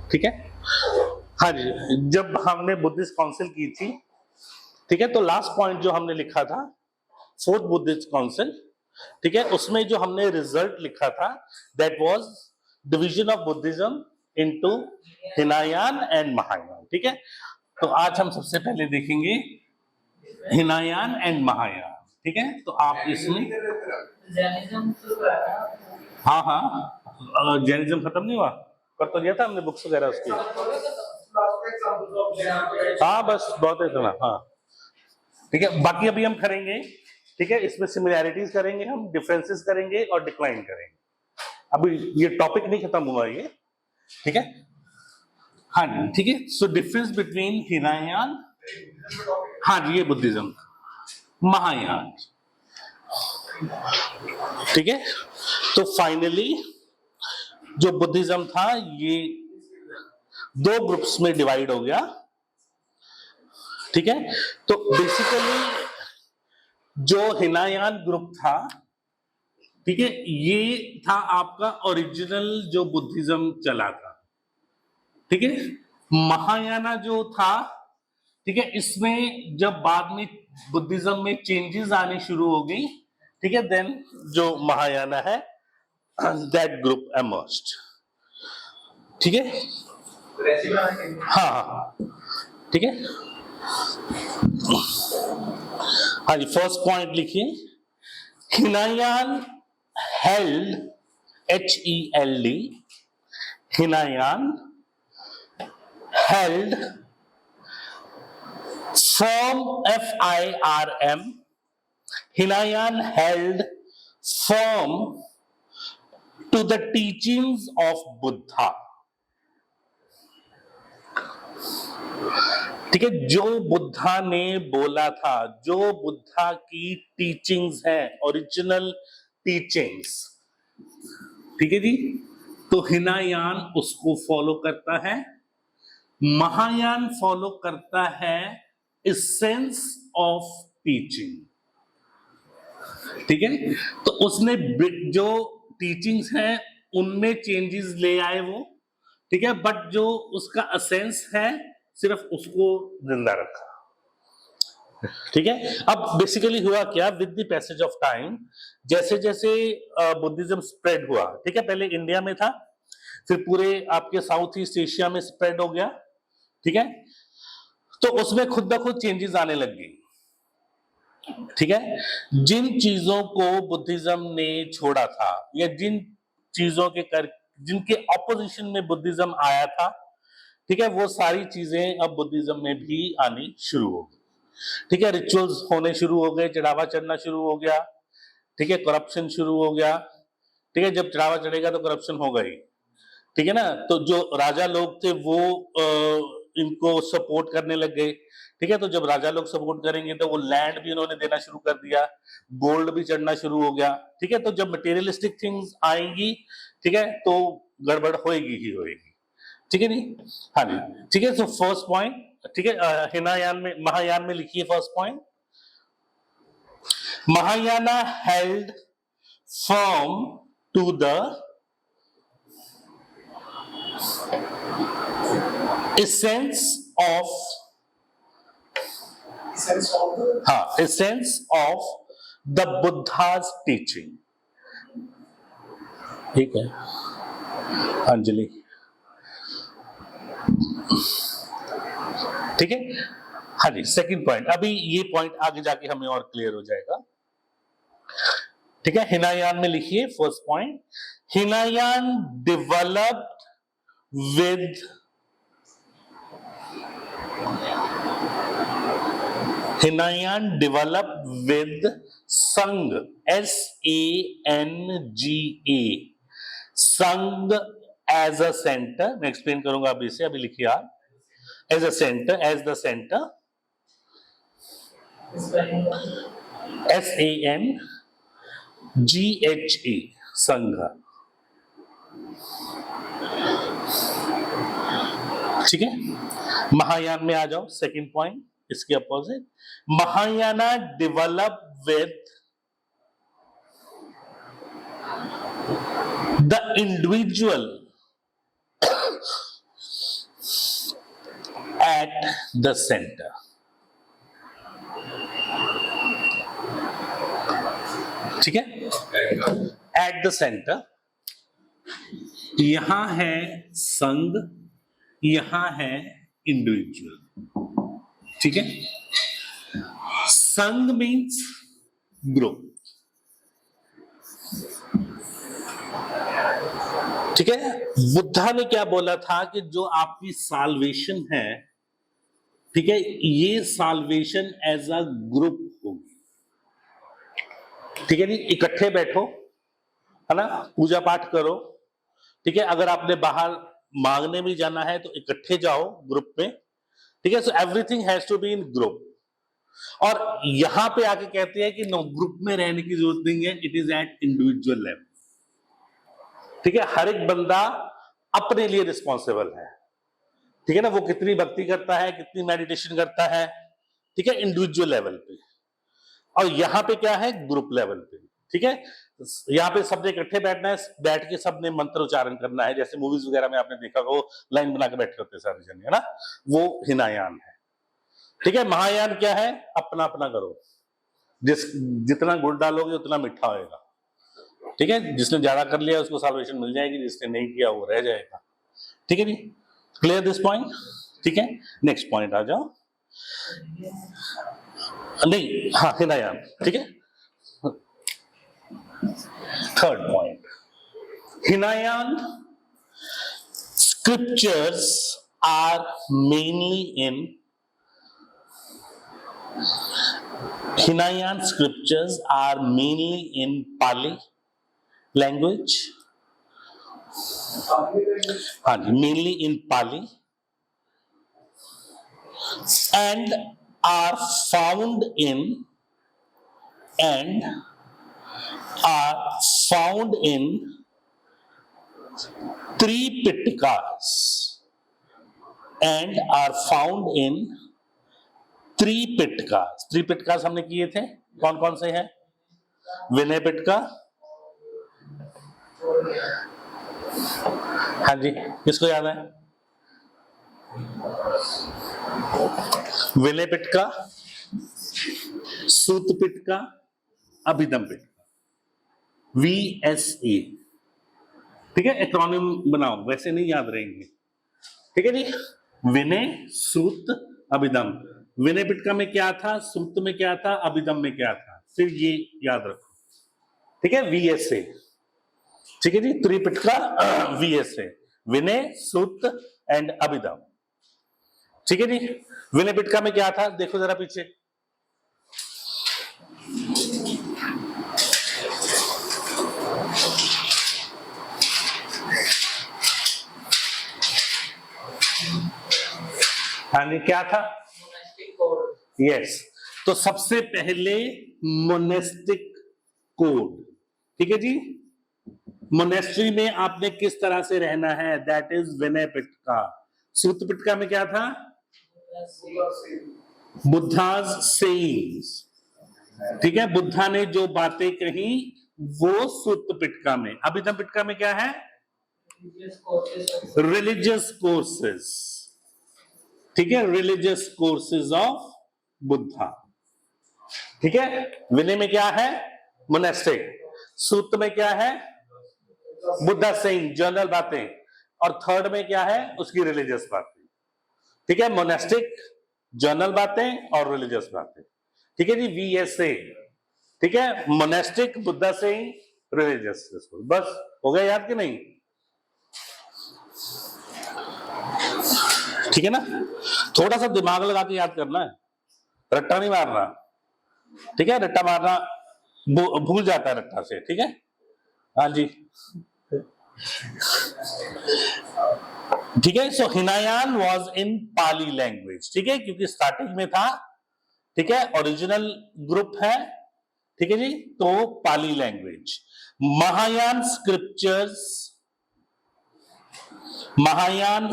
ठीक है। हाँ जी, जब हमने बुद्धिस्ट काउंसिल की थी, ठीक है, तो लास्ट पॉइंट जो हमने लिखा था फोर्थ बुद्धिस्ट काउंसिल, ठीक है, उसमें जो हमने रिजल्ट लिखा था that was division of Buddhism into Hinayana and Mahayana. ठीक है, तो आज हम सबसे पहले देखेंगे हिनायान एंड महायान। ठीक है, तो आप इसमें हाँ हाँ जैनिज्म खत्म नहीं हुआ, कर तो दिया था हमने बुक्स वगैरह उसकी। हाँ बस बहुत है इतना। हाँ ठीक है, बाकी अभी हम करेंगे। ठीक है, इसमें सिमिलैरिटीज करेंगे, हम डिफरेंसेस करेंगे और डिक्लाइन करेंगे। अभी ये टॉपिक नहीं खत्म हुआ ये। ठीक है, हाँ जी, ठीक है। सो डिफरेंस बिटवीन हिनायान, हाँ जी, ये बुद्धिज्म, महायान। ठीक है, तो फाइनली जो बुद्धिज्म था ये दो ग्रुप्स में डिवाइड हो गया। ठीक है, तो बेसिकली जो हिनायान ग्रुप था, ठीक है, ये था आपका ओरिजिनल जो बुद्धिज्म चला था। ठीक है, महायाना जो था, ठीक है, इसमें जब बाद में बुद्धिज्म में चेंजेस आने शुरू हो गई, ठीक है, देन जो महायाना है दैट ग्रुप एमर्ज्ड। ठीक है, हाँ हाँ ठीक है, हाँ जी, फर्स्ट पॉइंट लिखिए। Hinayana held, HELD, Hinayana held firm, FIRM, Hinayana held firm to the teachings of Buddha। ठीक है, जो बुद्धा ने बोला था, जो बुद्धा की टीचिंग्स हैं, ओरिजिनल टीचिंग्स, ठीक है जी, तो हिनायान उसको फॉलो करता है, महायान फॉलो करता है एसेंस ऑफ टीचिंग। ठीक है, तो उसने जो टीचिंग्स हैं उनमें चेंजेस ले आए वो, ठीक है, बट जो उसका एसेंस है सिर्फ उसको जिंदा रखा। ठीक है, अब बेसिकली हुआ क्या, with the passage of time, जैसे जैसे बुद्धिज्म स्प्रेड हुआ, ठीक है, पहले इंडिया में था, फिर पूरे आपके साउथ ईस्ट एशिया में स्प्रेड हो गया। ठीक है, तो उसमें खुद ब खुद चेंजेस आने लग गई। ठीक है, जिन चीजों को बुद्धिज्म ने छोड़ा था या जिन चीजों के जिनके ऑपोजिशन में बुद्धिज्म आया था, ठीक है, वो सारी चीजें अब बुद्धिज्म में भी आनी शुरू हो गई। ठीक है, रिचुअल्स होने शुरू हो गए, चढ़ावा चढ़ना शुरू हो गया। ठीक है, करप्शन शुरू हो गया। ठीक है, जब चढ़ावा चढ़ेगा तो करप्शन होगा ही। ठीक है ना, तो जो राजा लोग थे वो इनको सपोर्ट करने लग गए। ठीक है, तो जब राजा लोग सपोर्ट करेंगे तो वो लैंड भी उन्होंने देना शुरू कर दिया, गोल्ड भी चढ़ना शुरू हो गया। ठीक है, तो जब मटेरियलिस्टिक थिंग्स आएंगी, ठीक है, तो गड़बड़ होएगी ही होएगी। ठीक है नहीं, हाँ जी, ठीक है। सो फर्स्ट पॉइंट, ठीक है, हिनायान में, महायान में लिखिए first point, Mahayana held firm to the essence of the Buddha's teaching। ठीक है अंजलि, ठीक है, हाँ जी, सेकंड पॉइंट, अभी ये पॉइंट आगे जाके हमें और क्लियर हो जाएगा। ठीक है, हिनायान में लिखिए first point, Hinayana developed with Hinayan developed with Sangha, SANGA, Sangha as a center। मैं एक्सप्लेन करूंगा अभी से, अभी लिखिए आप, as a center, as the center, SANGHA, संघ। ठीक है, महायान में आ जाओ, सेकंड पॉइंट, इसके opposite, Mahayana develop with the individual the centre. ठीक है, एट द सेंटर। यहां है संघ, यहां है इंडिविजुअल। ठीक है, संघ मीन्स ग्रुप। ठीक है, बुद्धा ने क्या बोला था कि जो आपकी साल्वेशन है, ठीक है, ये साल्वेशन एज अ ग्रुप होगी। ठीक है जी, इकट्ठे बैठो, है ना, पूजा पाठ करो। ठीक है, अगर आपने बाहर मांगने भी जाना है तो इकट्ठे जाओ ग्रुप में। ठीक है, so everything has to be in group. और यहां पे आके कहते हैं कि नो, ग्रुप में रहने की जरूरत नहीं है, it is eight individual level. ठीक है, हर एक बंदा अपने लिए रिस्पॉन्सिबल है। ठीक है ना, वो कितनी भक्ति करता है, कितनी मेडिटेशन करता है, ठीक है, इंडिविजुअल लेवल पे। और यहां पे क्या है, ग्रुप लेवल पे। ठीक है, यहाँ पे सबने इकट्ठे बैठना है, बैठ के सबने मंत्र उच्चारण करना है। जैसे मूवीज वगैरह में आपने देखा, वो लाइन बना के बैठे होते हैं सारे जन, है ना, वो हिनायान है। ठीक है, महायान क्या है, अपना अपना करो, जितना गुड़ डालोगे उतना मीठा होएगा। ठीक है, जिसने ज्यादा कर लिया उसको साल्वेशन मिल जाएगी, जिसने नहीं किया वो रह जाएगा। ठीक है जी, क्लियर दिस पॉइंट। ठीक है, नेक्स्ट पॉइंट आ जाओ। नहीं, हाँ, हिनायान। ठीक है, third point, Hinayana scriptures are mainly in Hinayan scriptures are mainly in Pali language. हाँ जी, mainly in Pali, and are found in Tripitakas, and are found in त्रिपिटकास। त्रिपिटकास हमने किए थे, कौन कौन से हैं, विनय पिटका, हाँ जी, किसको याद है, विनय पिटका, सूत पिटका, अभिधम पिटका, VSA। ठीक है, एक्रोनिम बनाओ, वैसे नहीं याद रहेंगे। ठीक है जी, विनय, सूत, अभिधम। विनय पिटका में क्या था, सूत में क्या था, अभिधम में क्या था, फिर ये याद रखो। ठीक है, VSA। ठीक है जी, त्रिपिटका, VSA, विनय, सूत एंड अभिधम। ठीक है जी, विनय पिटका में क्या था, देखो जरा पीछे, हाँ जी, क्या था, यस। तो सबसे पहले मोनेस्टिक कोड। ठीक है जी, मोनेस्ट्री में आपने किस तरह से रहना है, दैट इज विनय पिटका। सूत पिटका में क्या था, बुद्धाज सेइंग्स। ठीक है, बुद्धा ने जो बातें कही वो सूत पिटका में। अभिधम पिटका में क्या है, रिलीजियस कोर्सेस। ठीक है, रिलीजियस कोर्सेज ऑफ बुद्धा। ठीक है, विनय में क्या है, मोनेस्टिक। सूत में क्या है, बुद्धा सेइंग, जनरल बातें। और थर्ड में क्या है, उसकी रिलीजियस बातें। ठीक है, मोनेस्टिक, जनरल बातें और रिलीजियस बातें। ठीक है जी, VSA। ठीक है, मोनेस्टिक, बुद्धा सेइंग, रिलीजियस। बस हो गया याद कि नहीं। ठीक है ना, थोड़ा सा दिमाग लगा के याद करना है, रट्टा नहीं मारना। ठीक है, रट्टा मारना भूल जाता है रट्टा से। ठीक है, हाँ जी, ठीक है। So Hinayana was in Pali language. ठीक है, क्योंकि स्टार्टिंग में था। ठीक है, ओरिजिनल ग्रुप है। ठीक है जी, तो Pali language. Mahayana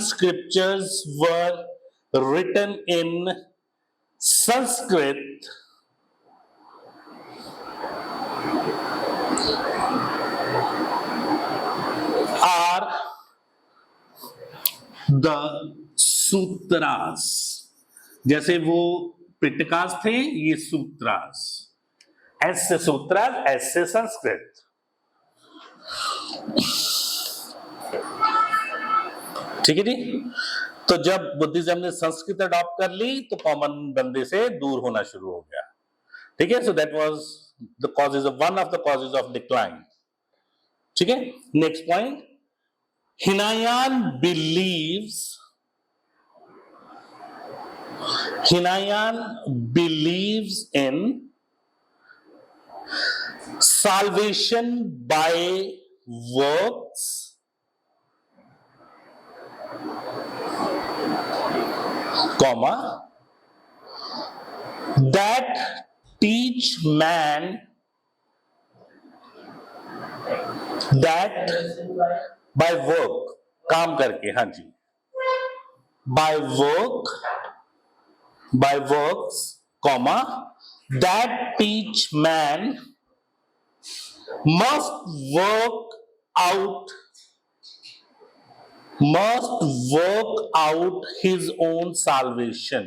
scriptures were written in Sanskrit are the sutras. जैसे वो पिटकास थे, ये सूत्रास। एस से सूत्रास, एस से संस्कृत। ठीक है जी। तो जब बुद्धिज्म ने संस्कृत अडॉप्ट कर ली तो कॉमन बंदे से दूर होना शुरू हो गया। ठीक है, so that was the causes of one of the causes of decline. ठीक है, next point, Hinayana believes in salvation by works, comma, that teach man that by work, काम करके, हाँ जी, by works, comma, that teach man must work out his own salvation.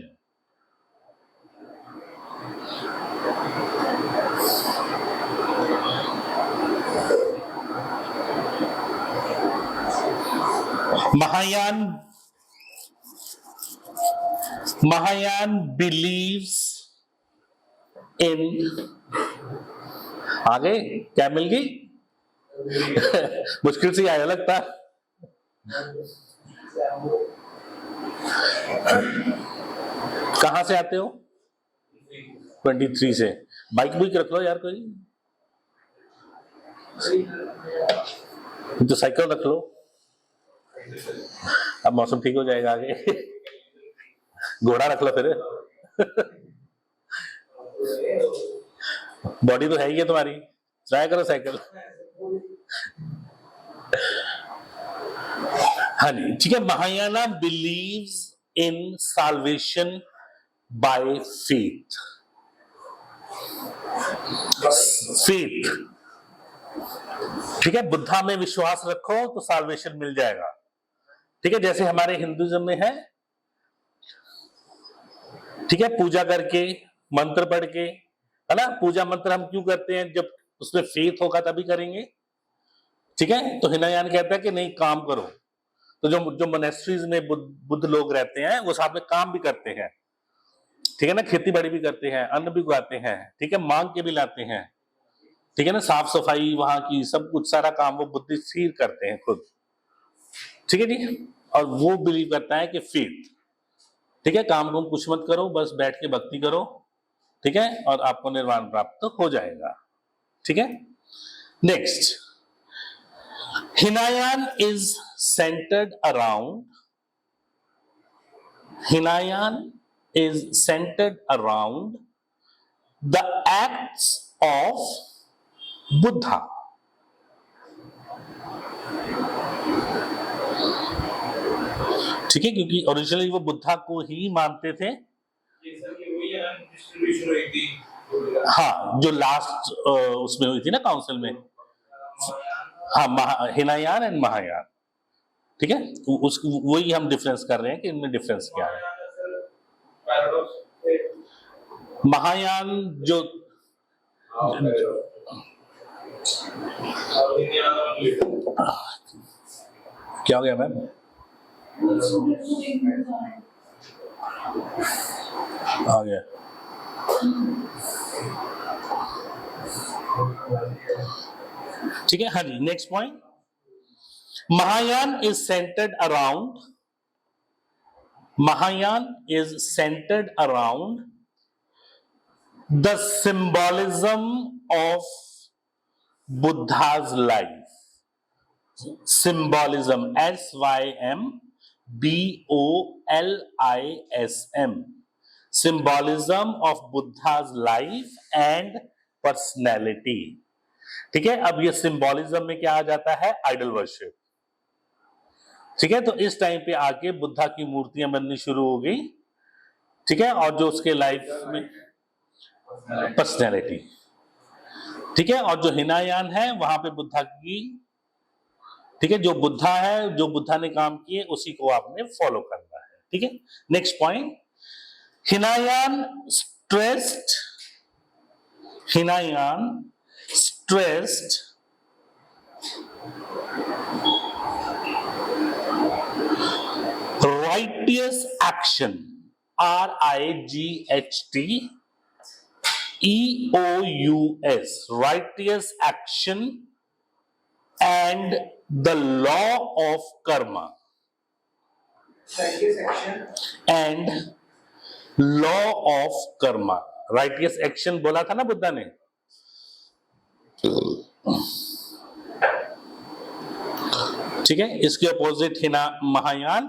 Mahayan believes in, आगे क्या मिल गई? मुश्किल से आया लगता। कहां से आते हो? 23 से। बाइक बुक रख लो यार, कोई तो साइकिल रख लो, अब मौसम ठीक हो जाएगा आगे। घोड़ा रख लो फिर। बॉडी तो है ही है तुम्हारी, ट्राई करो साइकिल। हाँ जी, ठीक है। Mahayana believes in salvation by faith. ठीक है, बुद्धा में विश्वास रखो तो साल्वेशन मिल जाएगा। ठीक है, जैसे हमारे हिंदुइज्म में है, ठीक है, पूजा करके, मंत्र पढ़ के, है ना। पूजा मंत्र हम क्यों करते हैं? जब उसमें फेथ होगा तभी करेंगे। ठीक है, तो हिनायान कहता है कि नहीं, काम करो। तो जो मोनेस्ट्रीज में बुद्ध लोग रहते हैं वो साथ में काम भी करते हैं। ठीक है ना, खेती बाड़ी भी करते हैं, अन्न भी उगाते हैं, ठीक है, मांग के भी लाते हैं। ठीक है ना, साफ सफाई वहां की, सब कुछ सारा काम वो बुद्धिस्ट ही करते हैं खुद। ठीक है जी, और वो बिलीव करता है कि फेथ, ठीक है, काम को कुछ मत करो, बस बैठ के भक्ति करो, ठीक है, और आपको निर्वाण प्राप्त हो जाएगा। ठीक है, next, Hinayan is centered around the acts of Buddha. ठीक है, क्योंकि ओरिजिनली वो बुद्धा को ही मानते थे। हाँ, जो लास्ट उसमें हुई थी ना काउंसिल में, हाँ, हिनायान एंड महायान। ठीक है, वही हम डिफरेंस कर रहे हैं कि इनमें डिफरेंस क्या है। महायान जो क्या हो गया मैम? आ गया। ठीक है, हाँ जी, next point, Mahayana is centred around the symbolism of Buddha's life. Symbolism, SYMBOLISM, symbolism of Buddha's life and personality. ठीक है, अब ये सिंबॉलिज्म में क्या आ जाता है? Idol worship. ठीक है, तो इस टाइम पे आके बुद्धा की मूर्तियां बननी शुरू हो गई। ठीक है, और जो उसके लाइफ में पर्सनैलिटी, ठीक है, और जो हिनायान है वहां पे बुद्धा की, ठीक है, जो बुद्धा है, जो बुद्धा ने काम किए उसी को आपने फॉलो करना है। ठीक है, next point, Hinayan stressed righteous action, RIGHTEOUS, righteous action and the law of karma. righteous action And law of karma. righteous action बोला था ना बुद्धा ने, ठीक है। इसके opposite Hina Mahayana.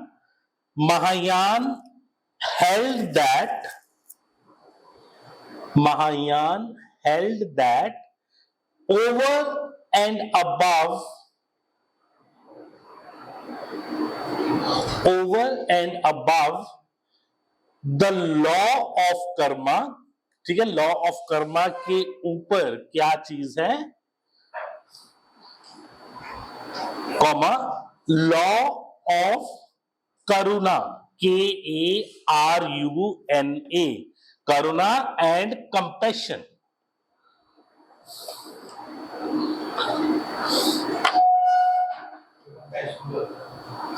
Mahayana held that over and above the law of karma, ठीक है। Law of Karma के ऊपर क्या चीज है, comma, law of karuna, KARUNA, karuna and compassion.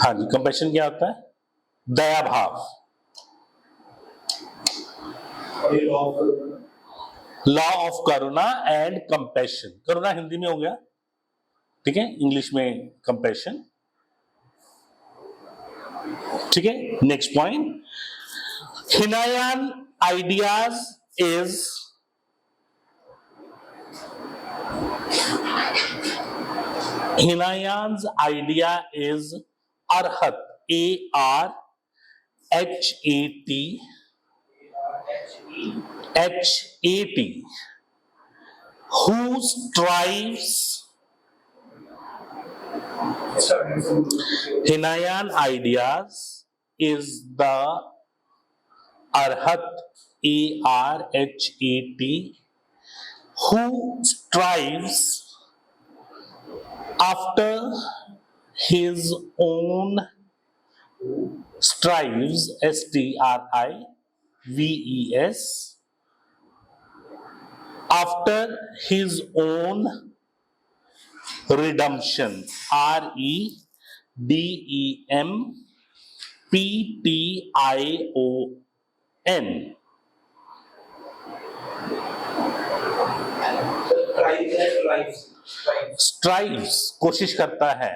हाँ जी, कंपैशन क्या होता है, दया भाव। Law of karuna and compassion, करुणा हिंदी में हो गया, ठीक है, इंग्लिश में कंपैशन, ठीक है। Next point, Hinayana ideas is Hinayan's idea is Arhat, ARHAT, who strives. Hinayan ideas is the Arhat, ARHAT, who strives after his own, strives, STRIVES, after his own redemption, REDEMPTION, strives, कोशिश करता है,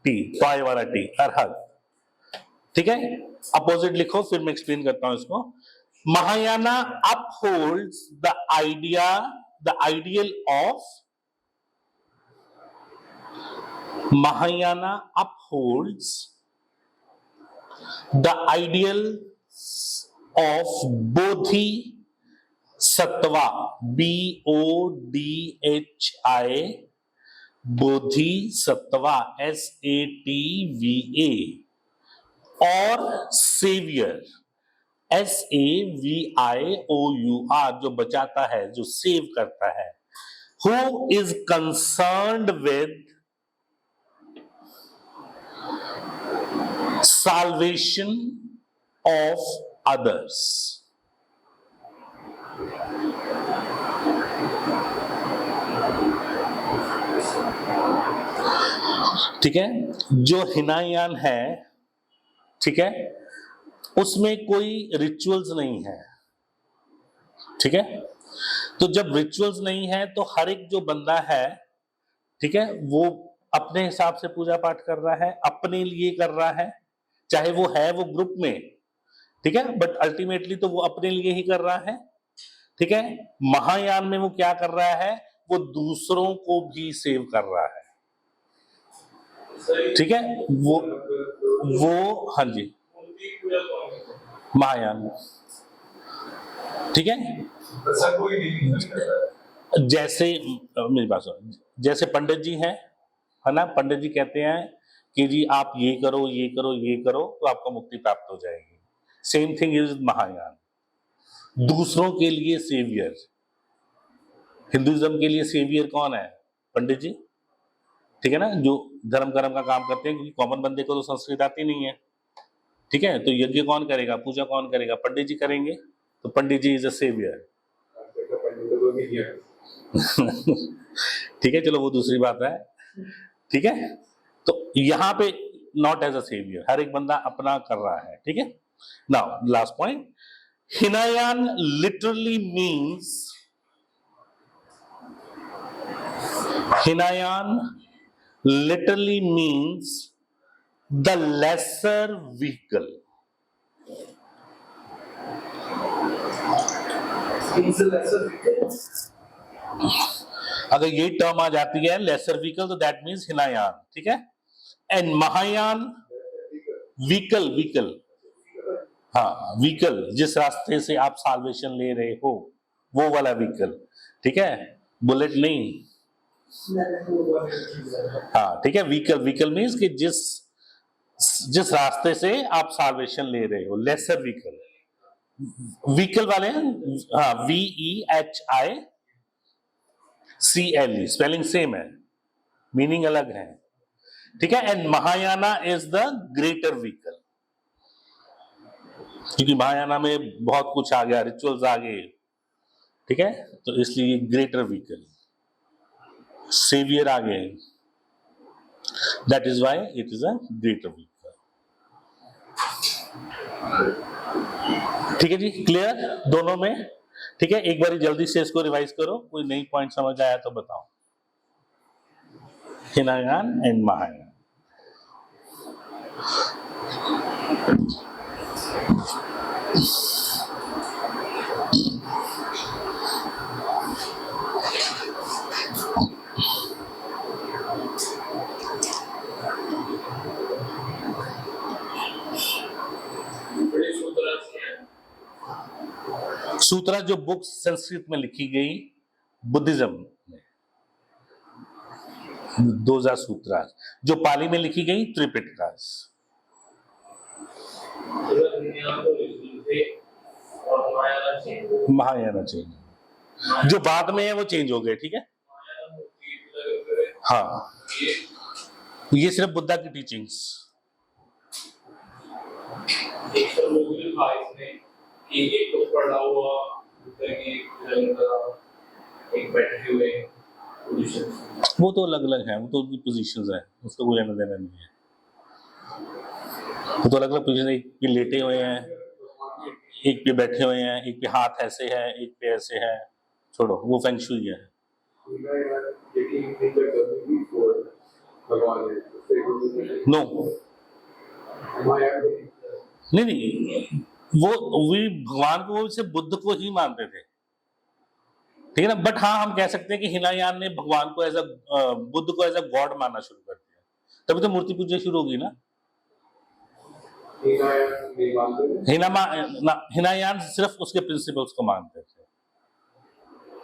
T toy वाला T, arhat, ठीक है। Opposite लिखो, फिर मैं explain करता हूं इसको। Mahayana upholds the ideal of, Mahayana upholds the ideal of bodhisattva, BODHI, bodhisattva, SATVA, और savior, SAVIOUR, जो बचाता है, जो सेव करता है, who is concerned with salvation of others, ठीक है। जो हिनायान है, ठीक है, उसमें कोई रिचुअल्स नहीं है, ठीक है। तो जब रिचुअल्स नहीं है तो हर एक जो बंदा है, ठीक है, वो अपने हिसाब से पूजा पाठ कर रहा है, अपने लिए कर रहा है, चाहे वो है वो ग्रुप में, ठीक है, बट अल्टीमेटली तो वो अपने लिए ही कर रहा है, ठीक है। महायान में वो क्या कर रहा है, वो दूसरों को भी सेव कर रहा है, ठीक है। वो हाँ जी, महायान, ठीक है। जैसे मेरी बात सुनो, जैसे पंडित जी हैं, है ना, पंडित जी कहते हैं कि जी आप ये करो ये करो ये करो तो आपको मुक्ति प्राप्त हो जाएगी। सेम थिंग इज महायान, दूसरों के लिए सेवियर। हिंदुइज्म के लिए सेवियर कौन है, पंडित जी, ठीक है ना, जो धर्म कर्म का काम करते हैं, क्योंकि कॉमन बंदे को तो संस्कृत आती नहीं है, ठीक है, तो यज्ञ कौन करेगा, पूजा कौन करेगा, पंडित जी करेंगे, तो पंडित जी इज अ सेवियर। ठीक है, चलो वो दूसरी बात है, ठीक है, तो यहाँ पे नॉट एज अ सेवियर, हर एक बंदा अपना कर रहा है, ठीक है। Now last point, Hinayana literally means, Hinayana literally means the lesser vehicle. अगर ये टर्म आ जाती है लेसर व्हीकल, तो दैट मीन्स हिनायान, ठीक है। एंड महायान व्हीकल, व्हीकल, हाँ व्हीकल, जिस रास्ते से आप साल्वेशन ले रहे हो वो वाला व्हीकल, ठीक है, बुलेट नहीं, हाँ ठीक है। व्हीकल, व्हीकल मीन्स कि जिस रास्ते से आप साल्वेशन ले रहे हो, लेसर व्हीकल, व्हीकल वाले हैं, हाँ VEHICLE, स्पेलिंग सेम है, मीनिंग अलग है, ठीक है। And Mahayana is the greater vehicle, क्योंकि महायाना में बहुत कुछ आ गया, रिचुअल्स आ गए, ठीक है, तो इसलिए ग्रेटर व्हीकल, सेवियर आ गए, that is why it is a greater vehicle. ठीक है जी, क्लियर दोनों में, ठीक है। एक बार जल्दी से इसको रिवाइज करो, कोई नई पॉइंट समझ आया तो बताओ। हिनायान एंड महायान, सूत्रा जो बुक संस्कृत में लिखी गई बुद्धिज्म में, 2000 सूत्रा, जो पाली में लिखी गई त्रिपिटकास, महायाना चेंज, जो बाद में है वो चेंज हो गए, ठीक है। हाँ, ये सिर्फ बुद्धा की टीचिंग्स, एक तो पढ़ा हुआ, एक बैठे हुए पोजीशन, वो तो अलग अलग है, वो तो उनकी पोजीशंस है, उसका कोई लेना देना नहीं है, वो तो अलग अलग पोजीशन, एक पे लेटे हुए हैं, एक पे बैठे हुए हैं, एक पे हाथ ऐसे है, एक पे ऐसे है, छोड़ो वो फेंग शुई है। नो नहीं नहीं, वो भगवान को वो सिर्फ बुद्ध को ही मानते थे, ठीक है ना। बट हाँ, हम कह सकते हैं कि हिनायान ने भगवान को बुद्ध को एज अ गॉड मानना शुरू कर दिया, तभी तो मूर्ति पूजा शुरू होगी ना। हिनायान सिर्फ उसके प्रिंसिपल्स को मानते थे,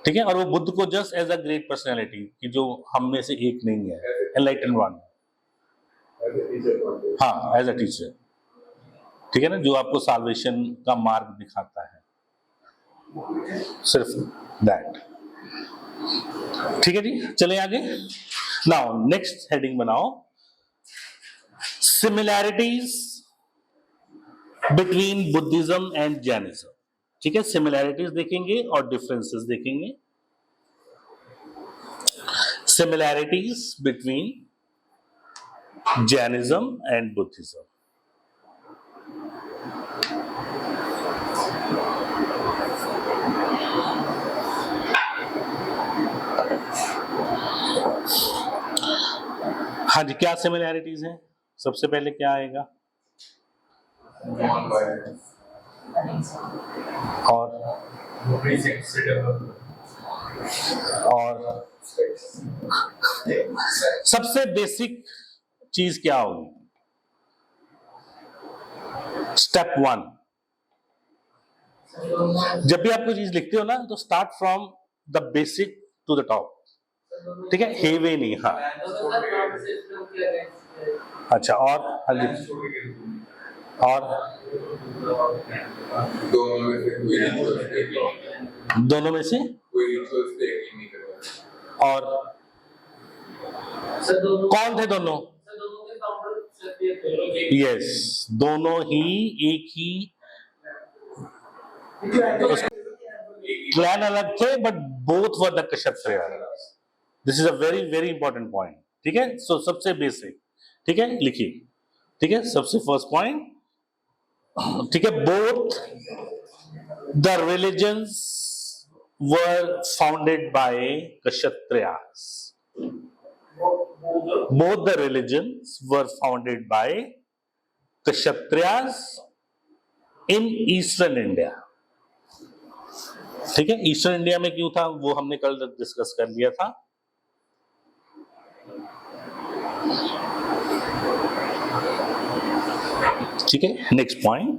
ठीक है, और वो बुद्ध को just as a great personality, कि जो हम में से एक नहीं है, एनलाइटेंड वन, हाँ एज अ टीचर, ठीक है ना, जो आपको साल्वेशन का मार्ग दिखाता है, सिर्फ दैट, ठीक है जी। चले आगे, नाउ नेक्स्ट हेडिंग बनाओ, similarities between Buddhism and Jainism, ठीक है, सिमिलैरिटीज देखेंगे और डिफरेंसेस देखेंगे, similarities between Jainism and Buddhism. हाँ जी, क्या सिमिलैरिटीज हैं? सबसे पहले क्या आएगा? और सबसे बेसिक चीज क्या होगी? स्टेप 1, जब भी आप कोई चीज लिखते हो ना, तो start from the basic to the top, ठीक है, हेवे नहीं। हाँ अच्छा, और हाँ जी, और दोनों में से और सर दोनों कौन थे दोनों? के फाउंडर क्षत्रिय थे। यस, दोनों ही एक ही क्लैन अलग थे, but both were the Kshatriya. This is a very very important point. ठीक है, सो सबसे बेसिक, ठीक है, लिखिए। ठीक है, सबसे फर्स्ट पॉइंट, ठीक है, both the religions were founded by Kshatriyas. Both the religions were founded by Kshatriyas in Eastern India. ठीक है, ईस्टर्न इंडिया में क्यों था वो हमने कल डिस्कस कर लिया था। ठीक है, next point,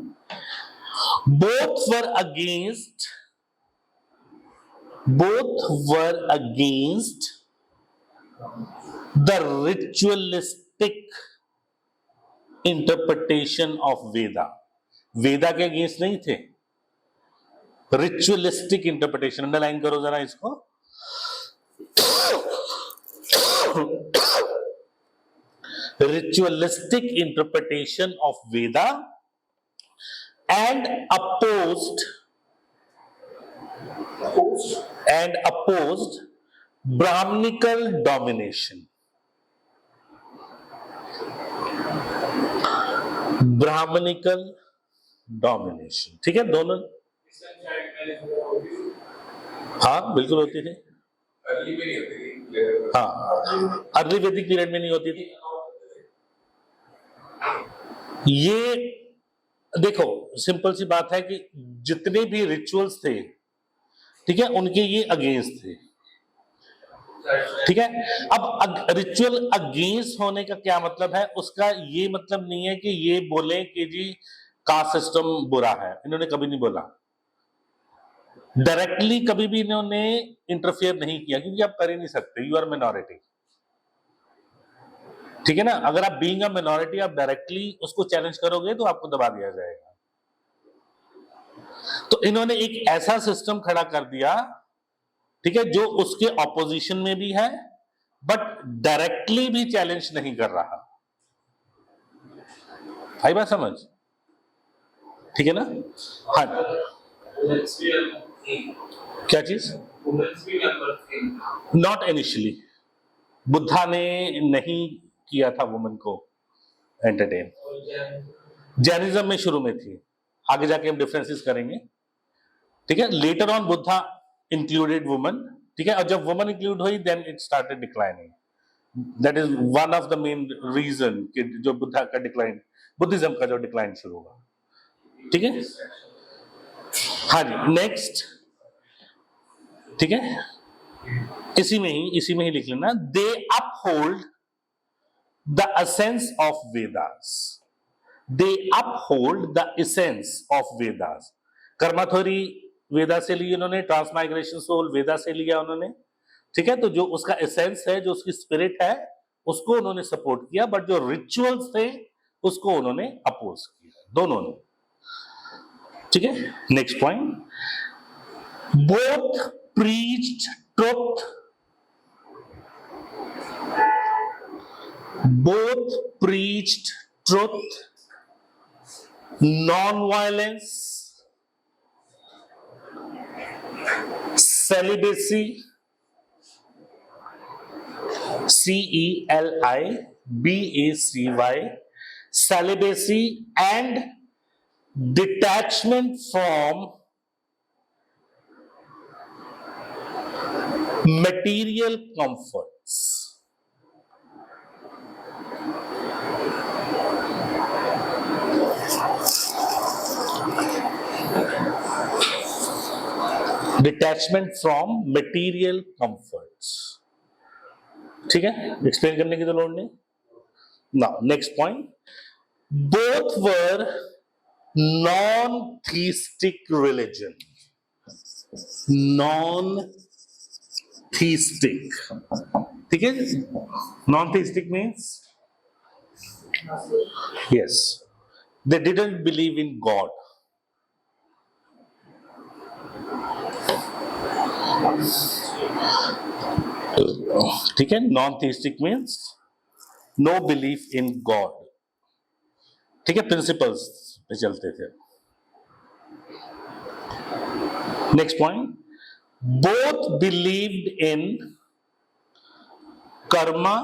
both were against the ritualistic interpretation of वेदा के अगेंस्ट नहीं थे, रिचुअलिस्टिक इंटरप्रिटेशन। अंडरलाइन करो जरा इसको। Ritualistic interpretation of Veda and opposed Brahminical domination। Brahminical domination. ठीक है, दोनों, हाँ बिल्कुल होती थी। अर्ली में नहीं होती थी। हाँ, अर्ली वैदिक पीरियड में नहीं होती थी। ये देखो, सिंपल सी बात है कि जितने भी रिचुअल्स थे, ठीक है, उनके ये अगेंस्ट थे। ठीक है, अब रिचुअल अगेंस्ट होने का क्या मतलब है? उसका ये मतलब नहीं है कि ये बोले कि जी कास्ट सिस्टम बुरा है, इन्होंने कभी नहीं बोला। डायरेक्टली कभी भी इन्होंने इंटरफेयर नहीं किया, क्योंकि आप कर ही नहीं सकते, यू आर मिनॉरिटी। ठीक है ना, अगर आप बीइंग अ मिनॉरिटी आप डायरेक्टली उसको चैलेंज करोगे तो आपको दबा दिया जाएगा। तो इन्होंने एक ऐसा सिस्टम खड़ा कर दिया, ठीक है, जो उसके ऑपोजिशन में भी है बट डायरेक्टली भी चैलेंज नहीं कर रहा। आई बात समझ? ठीक है ना? हाँ, क्या चीज? नॉट इनिशियली, बुद्धा ने नहीं किया था वुमेन को एंटरटेन। जैनिज्म में शुरू में थी, आगे जाके हम डिफरेंसेस करेंगे। ठीक है, later on Buddha included women. ठीक है, और जब वुमेन इंक्लूड हुई then it started declining. That is one of the main reason कि जो बुद्धा का डिक्लाइन, बुद्धिज्म का जो डिक्लाइन शुरू हुआ। ठीक है, हाँ जी, नेक्स्ट। ठीक है, इसी में ही लिख लेना, they uphold the essence of Vedas. They uphold the essence of Vedas. Karma theory Veda से ली उन्होंने, ट्रांसमाइग्रेशन सोल वेदा से लिया उन्होंने। ठीक है, तो जो उसका एसेंस है, जो उसकी स्पिरिट है, उसको उन्होंने सपोर्ट किया, बट जो रिचुअल्स थे उसको उन्होंने अपोज किया, दोनों ने। ठीक है, next point, both preached truth, both preached truth, non-violence, celibacy, CELIBACY, celibacy, and detachment from material comforts. Detachment from material comforts. ठीक है, एक्सप्लेन करने की तो लोड नहीं। Now next point, both were non theistic religion. Non theistic, ठीक है, non theistic means yes, they didn't believe in God. ठीक है, non theistic means no belief in God, ठीक है, प्रिंसिपल्स पे चलते थे। Next point, both believed in karma,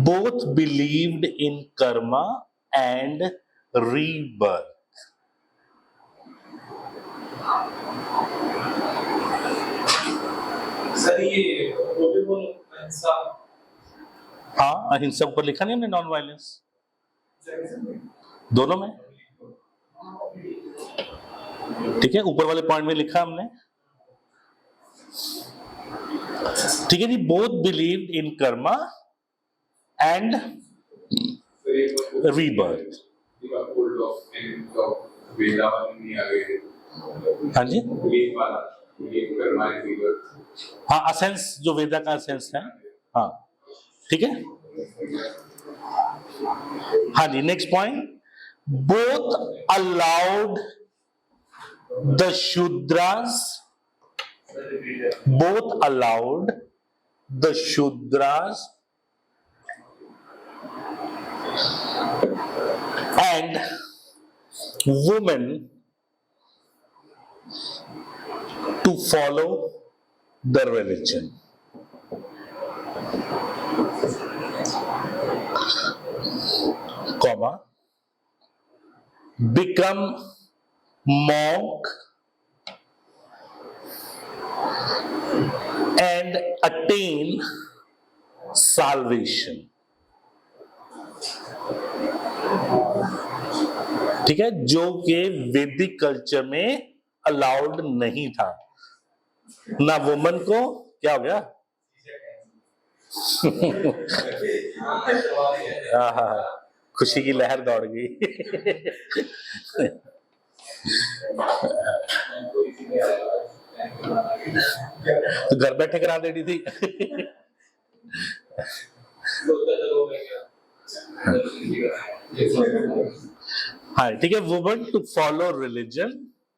both believed in karma and rebirth। Sir ये बोल अहिंसा हाँ, अहिंसा ऊपर लिखा नहीं हमने, नॉन वायलेंस दोनों में, ठीक है, ऊपर वाले पॉइंट में लिखा हमने, ठीक है जी। Both believed in karma and rebirth. हाँ जी, हाँ, असेंस जो वेदा का असेंस है, हाँ, ठीक है। हाँ जी, next point, both allowed the Shudras, both allowed the Shudras and women to follow the religion। comma, become monk and attain salvation। ठीक है, जो कि वैदिक कल्चर में अलाउड नहीं था, ना वुमन को, क्या हो गया खुशी की लहर दौड़ गई तो घर बैठे करा देनी थी हाँ, ठीक है, woman to follow religion,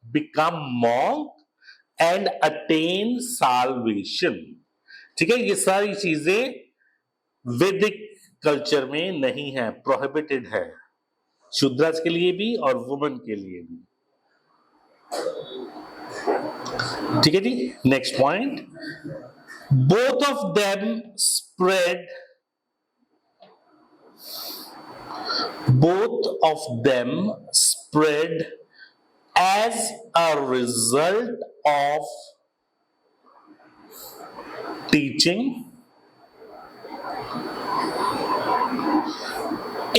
become monk and attain salvation. ठीक है, ये सारी चीजें वैदिक कल्चर में नहीं है, प्रोहिबिटेड है, शूद्रास के लिए भी और वुमन के लिए भी। ठीक है जी, next point, both of them spread, both of them spread as a result of teaching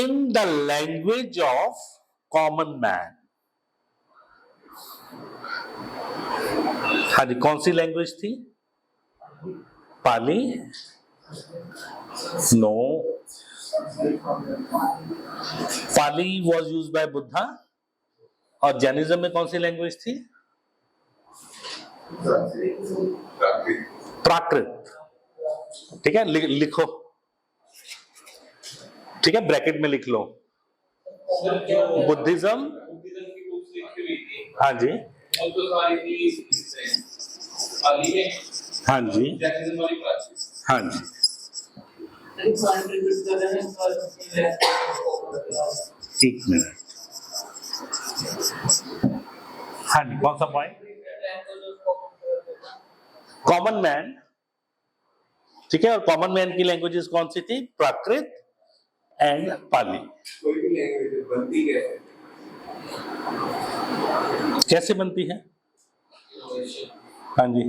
in the language of common man। हाँ जी, कौन सी लैंग्वेज थी? Pali? No, Pali was use by Buddha. और जैनिज्म में कौन सी लैंग्वेज थी? प्राकृत। ठीक है, लिखो, ठीक है, ब्रैकेट में लिख लो, बुद्धिज्म, हाँ जी, हाँ जी, हाँ जी, एक मिनट, हाँ जी, कौन सा पॉइंट? Common man. ठीक है, और कॉमन मैन की लैंग्वेजेस कौन सी थी? प्राकृत एंड पाली। कोई भी लैंग्वेज बनती कैसे बनती है? हाँ जी,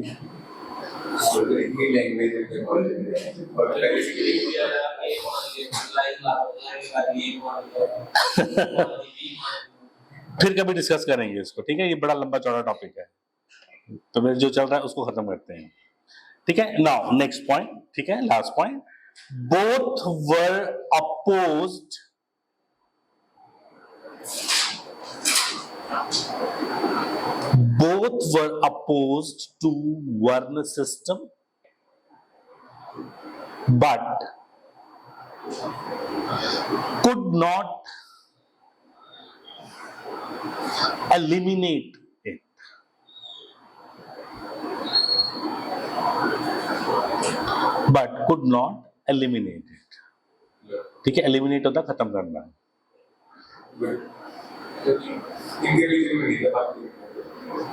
फिर कभी डिस्कस करेंगे इसको। ठीक है, ये बड़ा लंबा चौड़ा टॉपिक है, तो मेरे जो चल रहा है उसको खत्म करते हैं। ठीक है, नाउ नेक्स्ट पॉइंट, ठीक है, last point, both were opposed to Varna system, but could not eliminate it। but could not eliminate it, ठीक है, एलिमिनेट होता खत्म करना।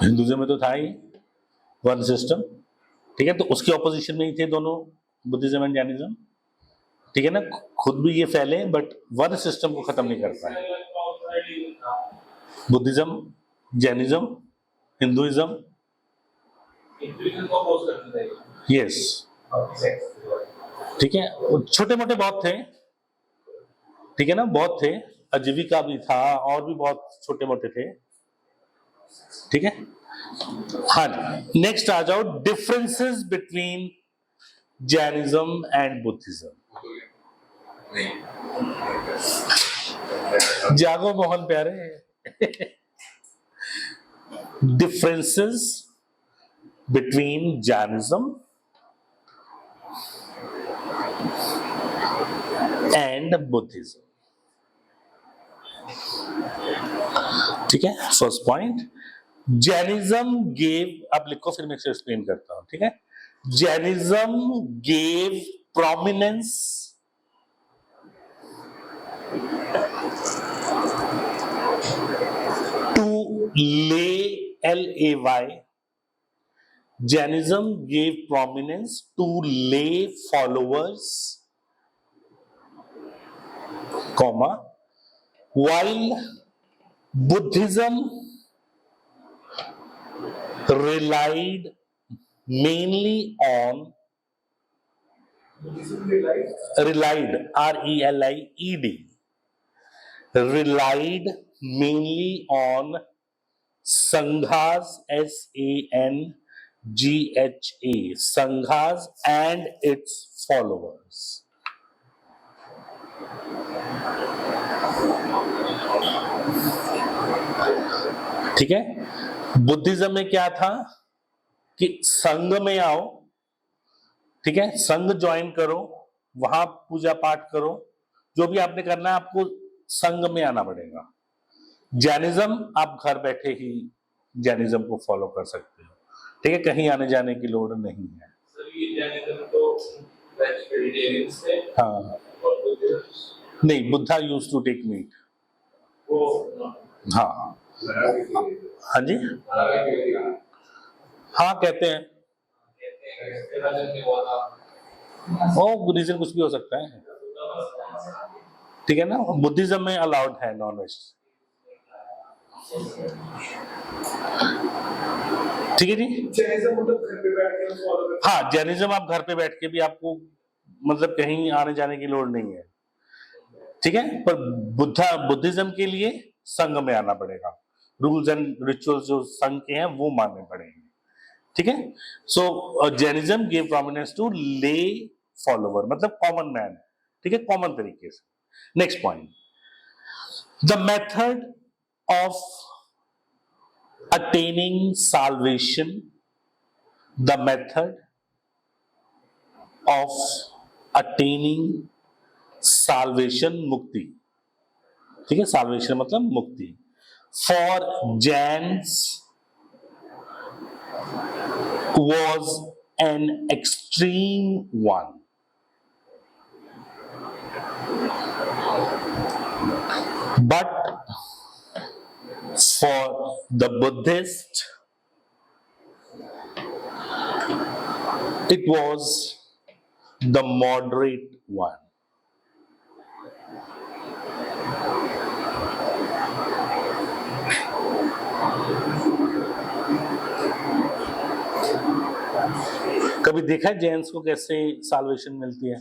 हिंदुइज्म में तो था ही वन सिस्टम, ठीक है, तो उसके ऑपोजिशन में ही थे दोनों, बुद्धिज्म एंड जैनिज्म, ठीक है ना, खुद भी ये फैले बट वन सिस्टम को खत्म नहीं कर पाए। बुद्धिज्म, जैनिज्म, हिंदुइज्म, यस, ठीक है, छोटे मोटे बहुत थे, ठीक है ना, बहुत थे, आजीविका भी था और भी बहुत छोटे मोटे थे, ठीक है। हाँ, नेक्स्ट आ जाओ, differences between Jainism and Buddhism. जागो मोहन प्यारे। Differences between Jainism and Buddhism, ठीक है। फर्स्ट पॉइंट, जैनिज्म गेव, आप लिखो फिर मैं इसे एक्सप्लेन करता हूं, ठीक है। Jainism gave prominence to lay, L-A-Y, Jainism gave prominence to lay followers, comma, while Buddhism relied mainly on, relied, R-E-L-I-E-D, relied mainly on Sanghas, S-A-N-G-H-A, Sanghas and its followers. ठीक है, बुद्धिज्म में क्या था कि संघ में आओ, ठीक है, संघ ज्वाइन करो, वहां पूजा पाठ करो, जो भी आपने करना है आपको संघ में आना पड़ेगा। जैनिज्म आप घर बैठे ही जैनिज्म को फॉलो कर सकते हो, ठीक है, कहीं आने जाने की लोड़ नहीं है। सर ये जैनिज्म तो वेजिटेरियंस थे, हाँ, और बुद्धिस्ट नहीं, Buddha use to take meat, वो हाँ, हाँ जी, हाँ कहते हैं, ओ रीजन कुछ भी हो सकता है, ठीक है ना। बुद्धिज्म में अलाउड है नॉन वेज, ठीक है जी। जैनिज्म मतलब घर पे बैठ के फॉलो करते हाँ, जैनिज्म आप घर पे बैठ के भी, आपको मतलब कहीं आने जाने की लोड़ नहीं है, ठीक है, पर बुद्धिज्म के लिए संघ में आना पड़ेगा, रूल्स एंड रिचुअल्स जो संघ के हैं वो मानने पड़ेंगे, ठीक है। सो जैनिज्म गिव प्रोमिनेंस टू ले फॉलोवर, मतलब कॉमन मैन, ठीक है, कॉमन तरीके से। Next point, the method of attaining salvation, the method of attaining salvation, mukti, ठीक है, salvation मतलब मुक्ति, for Jains was an extreme one, but for the Buddhist it was the moderate one. कभी देखा है जैन्स को कैसे साल्वेशन मिलती है?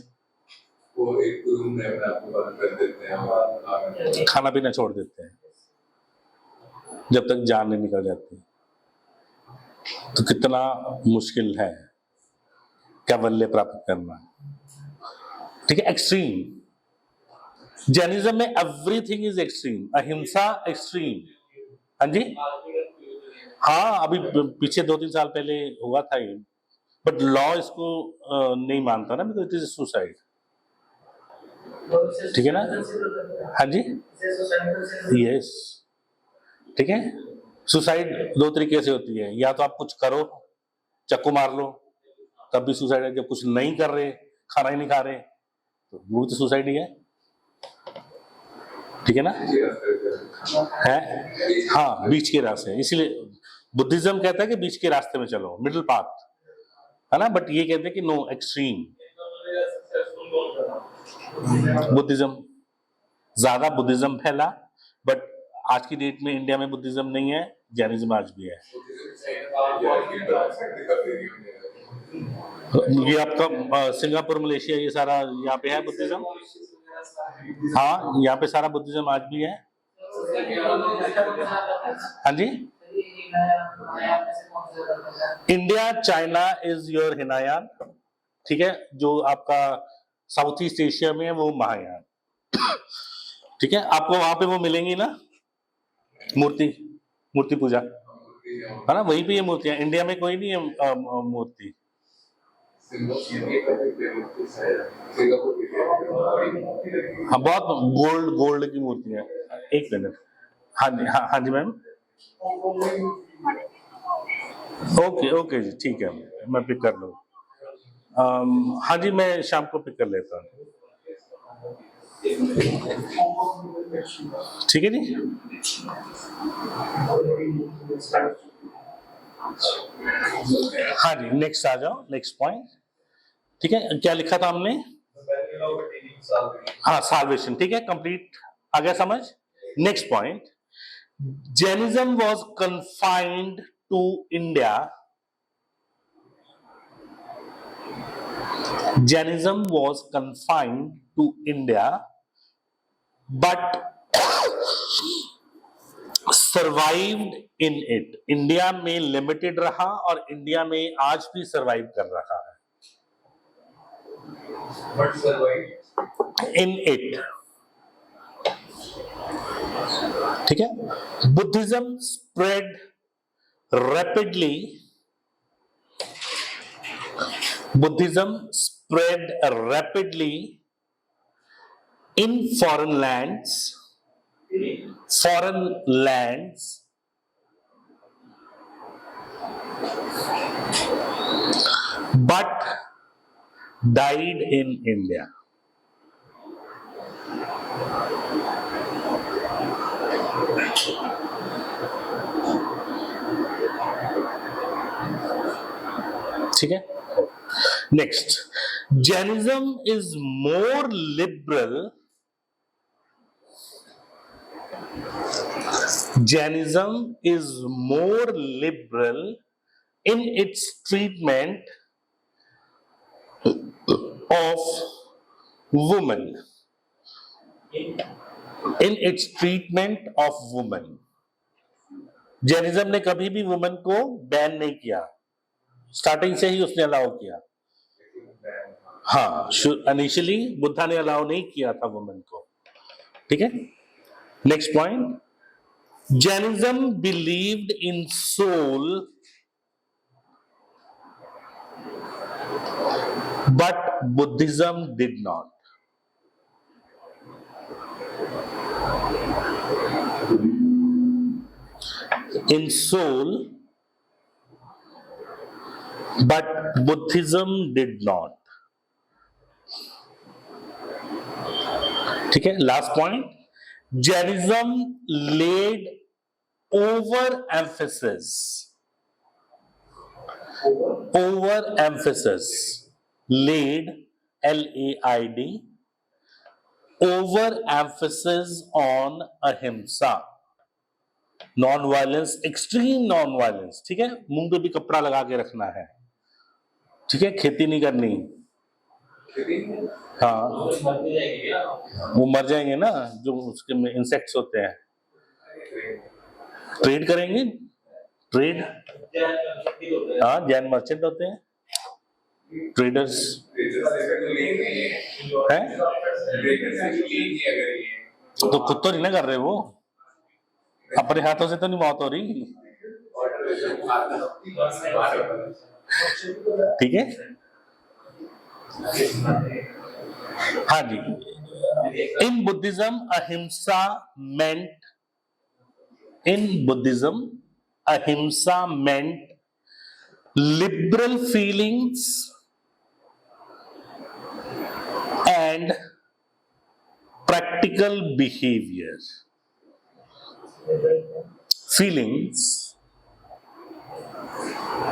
वो एक रूम में अपने आप को बंद कर देते हैं और खाना पीना छोड़ देते हैं जब तक जान नहीं निकल जाती। तो कितना मुश्किल है कैवल्य प्राप्त करना, ठीक है, एक्सट्रीम। जैनिज्म में एवरीथिंग इज एक्सट्रीम, अहिंसा एक्सट्रीम, हाँ जी, हाँ, अभी पीछे 2-3 साल पहले हुआ था ये, बट लॉ इसको नहीं मानता ना, बिकॉज इट इज सुसाइड, ठीक है ना, हाँ जी, यस, ठीक है। सुसाइड 2 तरीके से होती है, या तो आप कुछ करो, चाकू मार लो, तब भी सुसाइड है, जब कुछ नहीं कर रहे, खाना ही नहीं खा रहे, तो वो तो सुसाइड ही है, ठीक है ना? है, हाँ, बीच के रास्ते, इसीलिए बुद्धिज्म कहता है कि बीच के रास्ते में चलो, मिडिल पाथ, है ना? बट ये कहते हैं कि नो, एक्सट्रीम। बुद्धिज्म, ज्यादा बुद्धिज्म फैला, बट आज की डेट में इंडिया में बुद्धिज्म नहीं है, जैनिज्म आज भी है। ये आपका सिंगापुर, मलेशिया, ये सारा यहाँ पे है बुद्धिज्म। हाँ, यहाँ पे सारा बुद्धिज्म आज भी है। हाँ जी, India China is your Hinayana, ठीक है? जो आपका साउथ ईस्ट एशिया में है वो महायान, ठीक है? आपको वहां पे वो मिलेंगी ना मूर्ति पूजा, है ना? वहीं पे ये मूर्तियां, इंडिया में कोई नहीं है मूर्ति। हाँ, बहुत गोल्ड की मूर्तियां। एक मिनट, हाँ जी, हाँ जी मैम, ओके जी, ठीक है, मैं पिक कर लूँ। हाँ जी, मैं शाम को पिक कर लेता हूँ, ठीक है जी। हाँ जी, नेक्स्ट आ जाओ, नेक्स्ट पॉइंट, ठीक है? क्या लिखा था हमने? हाँ, साल्वेशन, ठीक है, कंप्लीट, आ गया समझ? Next point, Jainism was confined to India. Jainism was confined to India, but survived in it. India में लिमिटेड रहा और इंडिया में आज भी सरवाइव कर रहा है। But survive in it, ठीक है? Buddhism spread rapidly. Buddhism spread rapidly in foreign lands, but died in India. ठीक है? Next, Jainism is more liberal. Jainism is more liberal in its treatment of women. In its treatment of women. Jainism ने कभी भी women को ban नहीं किया, starting से ही उसने अलाउ किया। हाँ, इनिशियली बुद्धा ने अलाउ नहीं किया था वुमेन को, ठीक है? Next point, Jainism believed in soul but Buddhism did not. In soul but Buddhism did not. ठीक है? Last point, Jainism laid overemphasis, laid, LAID, overemphasis on ahimsa, non violence, extreme non violence, ठीक है? मुंह पे भी कपड़ा लगा के रखना है, ठीक है? खेती नहीं करनी, हाँ, वो मर जाएंगे ना, जो उसके में इंसेक्ट्स होते हैं। ट्रेड करेंगे, ट्रेड, हाँ, जैन मर्चेंट होते हैं, ट्रेडर्स हैं, तो खुद तो नहीं ना कर रहे, वो अपने हाथों से तो नहीं मौत हो रही, ठीक है? हाँ जी, इन बुद्धिज्म अहिंसा meant liberal feelings and practical behavior. Feelings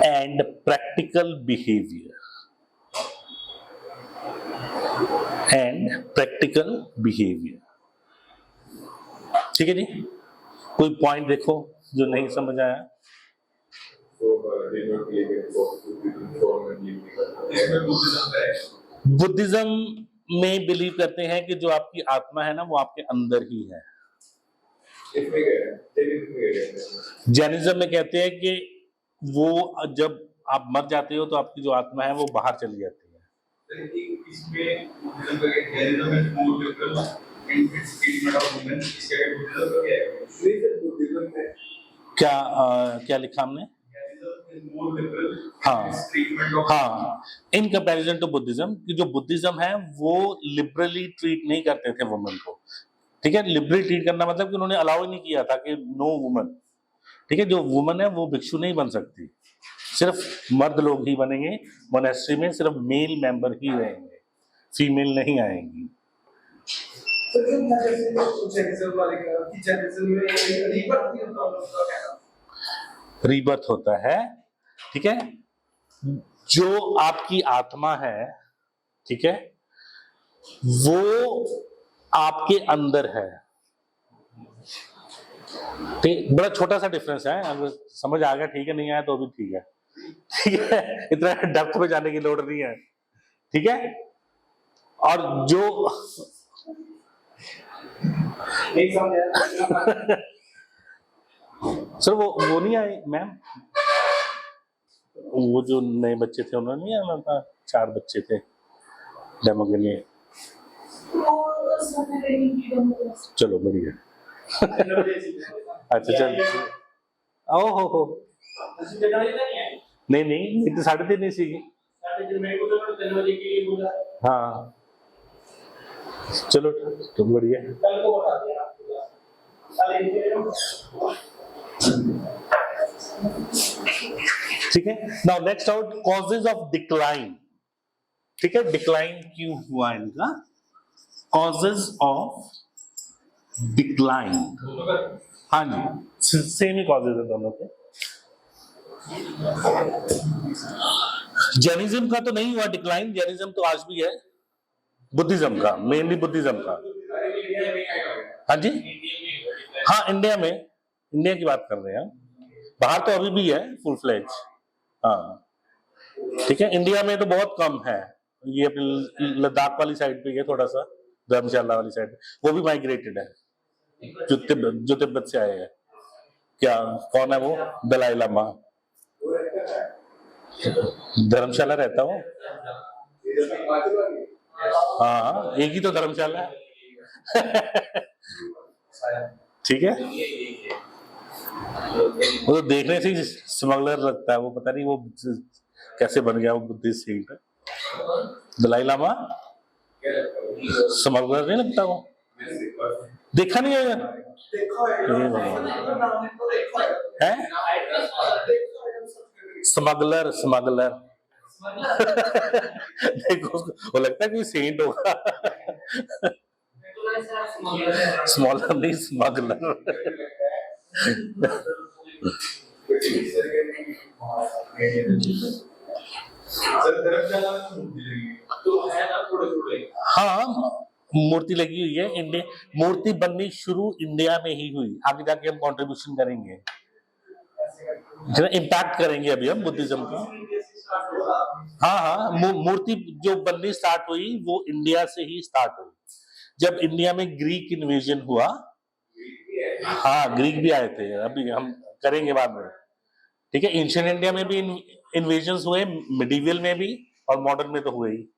and practical behavior. And practical behavior. ठीक है जी, कोई पॉइंट देखो जो नहीं समझ आया। बुद्धिज्म में बिलीव करते हैं कि जो आपकी आत्मा है ना वो आपके अंदर ही है। जैनिज्म में कहते हैं कि वो जब आप मर जाते हो तो आपकी जो आत्मा है वो बाहर चली जाती है। क्या लिखा हमने? हाँ, इन कंपैरिजन टू बुद्धिज्म, कि जो बुद्धिज्म है वो लिबरली ट्रीट नहीं करते थे वुमेन को। ठीक है, लिबरली ट्रीट करना मतलब कि उन्होंने अलाउ ही नहीं किया था कि नो वुमन। ठीक है, जो वुमन है वो भिक्षु नहीं बन सकती, सिर्फ मर्द लोग ही बनेंगे। मोनेस्ट्री में सिर्फ मेल मेंबर ही रहेंगे, फीमेल नहीं आएंगी। रीबर्थ होता है, ठीक है, जो आपकी आत्मा है, ठीक है, वो आपके अंदर है। ठीक, बड़ा छोटा सा डिफरेंस है, अगर समझ आ गया ठीक है, नहीं आया तो भी ठीक है। ठीक है, इतना डेप्थ में जाने की लोड नहीं है। ठीक है, और जो सर वो नहीं आए मैम, वो जो नए बच्चे थे उन्होंने नहीं आना था, 4 बच्चे थे डेमो के लिए। चलो बढ़िया। अच्छा चल, हो नहीं इतने 3:30 नहीं सीखी। हाँ चलो तो बढ़िया। ठीक है, now next out causes of decline. ठीक है, डिक्लाइन क्यों हुआ इनका, कॉजेज ऑफ डिक्लाइन। हाँ जी, सेम ही कॉजेज है दोनों के। जैनिज्म का तो नहीं हुआ डिक्लाइन, जैनिज्म तो आज भी है, बुद्धिज्म का, मेनली बुद्धिज्म का। हाँ जी, हाँ इंडिया में, इंडिया की बात कर रहे हैं, बाहर तो अभी भी है फुल फ्लेज। हाँ ठीक है, इंडिया में तो बहुत कम है, ये अपने लद्दाख वाली साइड पे है, थोड़ा सा धर्मशाला वाली साइड, वो भी माइग्रेटेड है, जो तिब्बत से आए हैं। क्या कौन है वो? दलाई लामा, धर्मशाला रहता हूँ। हाँ एक ही तो धर्मशाला है। ठीक है, वो तो देखने से ही स्मगलर लगता है, वो पता नहीं वो कैसे बन गया वो Buddhist saint. Dalai Lama smuggler नहीं लगता वो? देखा नहीं है? स्मगलर देखो वो लगता है कोई सेंट होगा। स्मॉलर नहीं, स्मगलर। हाँ मूर्ति लगी हुई है, इंडिया मूर्ति बननी शुरू इंडिया में ही हुई, आगे जाके हम कंट्रीब्यूशन करेंगे, इम्पैक्ट करेंगे अभी हम बुद्धिज्म का। हाँ मूर्ति जो बननी स्टार्ट हुई वो इंडिया से ही स्टार्ट हुई, जब इंडिया में ग्रीक इन्वेजन हुआ। हाँ ग्रीक भी आए थे, अभी हम करेंगे बाद में। ठीक है, एंशिएंट इंडिया में भी इन्वेजन्स हुए, मिडिवल में भी, और मॉडर्न में तो हुए ही।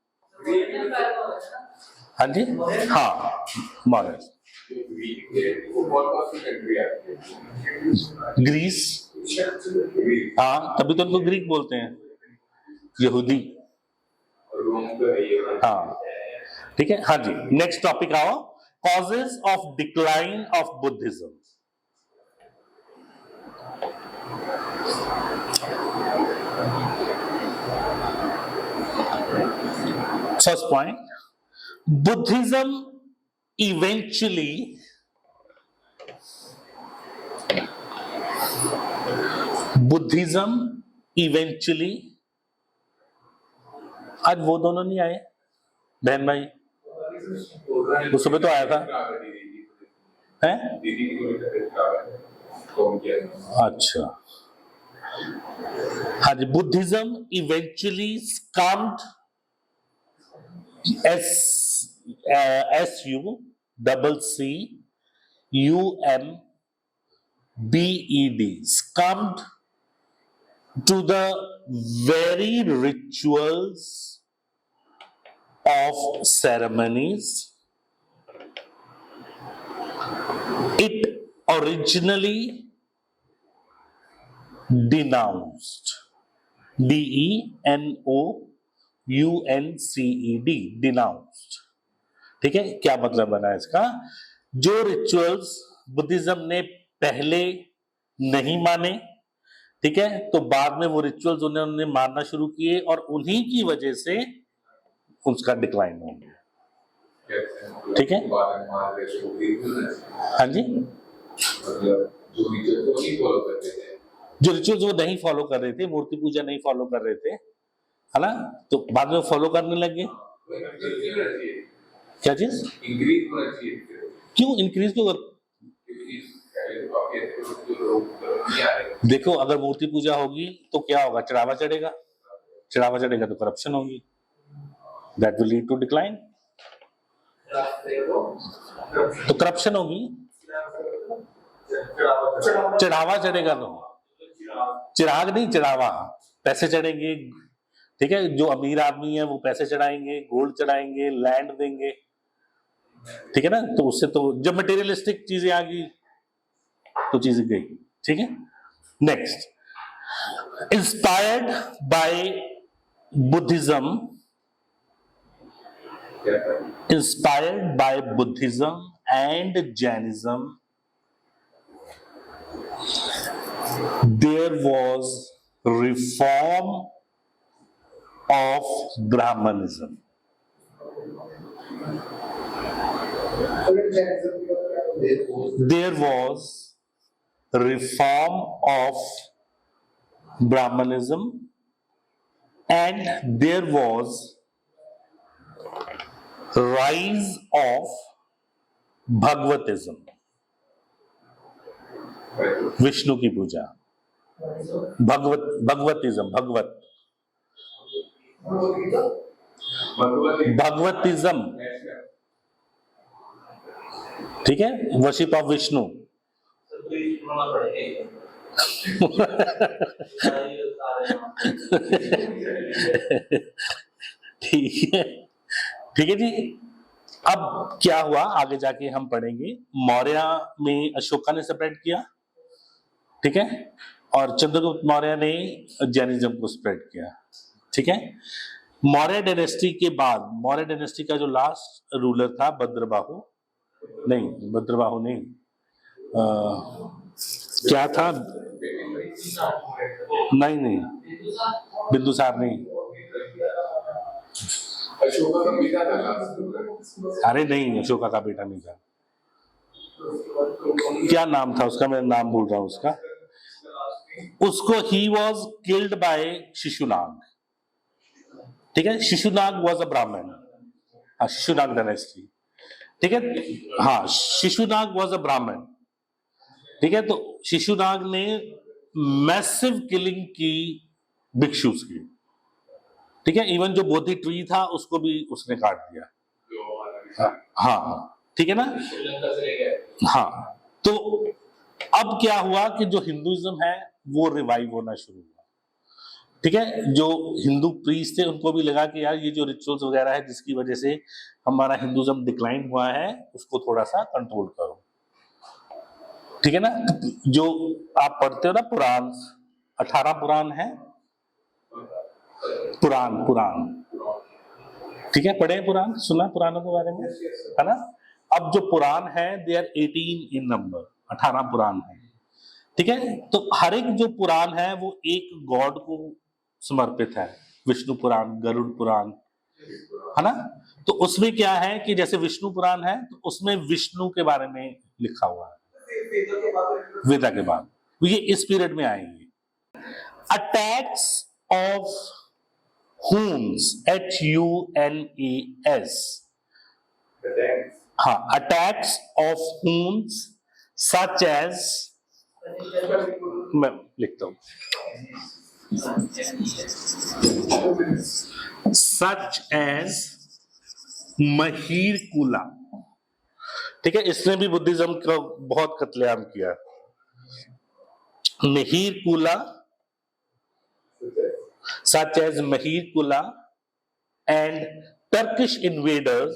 हाँ जी, हाँ मॉडर्न ग्रीस, हाँ तभी तो उनको ग्रीक बोलते हैं, यहूदी। हाँ ठीक है, हाँ जी नेक्स्ट टॉपिक आओ, causes of decline of Buddhism. First point, Buddhism eventually आज वो दोनों नहीं आए बहन भाई, वो सुबह तो आया था है। अच्छा हाँ जी, Buddhism eventually succumbed SUCCUMBED scummed to the very rituals of ceremonies it originally denounced. DENOUNCED denounced। ठीक है, क्या मतलब बना इसका? जो रिचुअल्स बुद्धिज्म ने पहले नहीं माने, ठीक है, तो बाद में वो रिचुअल्स उन्होंने मानना शुरू किए और उन्हीं की वजह से उसका डिक्लाइन हो गया। ठीक है, हाँ जी, जो रिचुअल्स वो नहीं फॉलो कर रहे थे, मूर्ति पूजा नहीं फॉलो कर रहे थे, है ना, तो बाद में फॉलो करने लगे। क्या चीज क्यों इंक्रीज क्यों? देखो, अगर मूर्ति पूजा होगी तो क्या होगा? चढ़ावा चढ़ेगा, चढ़ावा चढ़ेगा तो करप्शन होगी, that will lead to decline. तो करप्शन होगी, चढ़ावा चढ़ेगा तो चिराग नहीं, चढ़ावा, पैसे चढ़ेंगे। ठीक है, जो अमीर आदमी है वो पैसे चढ़ाएंगे, गोल्ड चढ़ाएंगे, लैंड देंगे, ठीक है ना, तो उससे तो जब मटेरियलिस्टिक चीजें आ गई तो चीजें गई। ठीक है, next, inspired by Buddhism, inspired by Buddhism and Jainism, there was reform of Brahmanism. There was reform of Brahmanism and there was rise of Bhagavatism, Vishnu की पूजा, भगवतिज्म, भगवतिज्म, ठीक है, वर्शिप ऑफ विष्णु। ठीक है, ठीक है जी। अब क्या हुआ आगे जाके हम पढ़ेंगे। मौर्य में अशोका ने सेपरेट किया, ठीक है, और चंद्रगुप्त मौर्य ने जैनिज्म को स्प्रेड किया। ठीक है, मौर्य डायनेस्टी के बाद, मौर्य डायनेस्टी का जो लास्ट रूलर था भद्रबाहु नहीं, क्या था, नहीं, बिंदुसार नहीं, अशोका का बेटा था। अरे नहीं, अशोका का बेटा नहीं था। क्या नाम था उसका, मैं नाम भूल रहा हूं उसका। उसको ही वॉज किल्ड बाय शिशुनाग। ठीक है, शिशुनाग वॉज अ ब्राह्मण, शिशुनाग डायनेस्टी। ठीक है, हाँ, शिशुनाग वॉज अ ब्राह्मण। ठीक है, तो शिशुनाग ने मैसिव किलिंग की भिक्षुस की। ठीक है, इवन जो बोधि ट्री था उसको भी उसने काट दिया। हाँ, ठीक है ना। हाँ, तो अब क्या हुआ कि जो हिंदुइज्म है वो रिवाइव होना शुरू हुआ। ठीक है, जो हिंदू प्रीस्ट थे उनको भी लगा कि यार ये जो रिचुअल्स वगैरह है जिसकी वजह से हमारा हिंदुइज्म डिक्लाइन हुआ है, उसको थोड़ा सा कंट्रोल करो। ठीक है ना, जो आप पढ़ते हो ना पुराण, 18 पुराण है, पुराण, ठीक है, पढ़े पुराण, सुना पुराणों के बारे में, है ना। अब जो पुराण है दे आर 18 इन नंबर, 18 पुराण है। ठीक है, तो हर एक जो पुराण है वो एक गॉड को समर्पित है। विष्णु पुराण, गरुड़ पुराण, है ना। तो उसमें क्या है कि जैसे विष्णु पुराण है तो उसमें विष्णु के बारे में लिखा हुआ है वेदा के बाद, तो ये इस पीरियड में आएंगे। अटैक्स ऑफ हुन्स, HUNES, हाँ, attacks of Huns such as, मैं लिखता हूं, सच एज महीरकुला। ठीक है, इसने भी बुद्धिज्म का बहुत कत्लेआम किया। महीरकुला, such as Mahirkula and Turkish invaders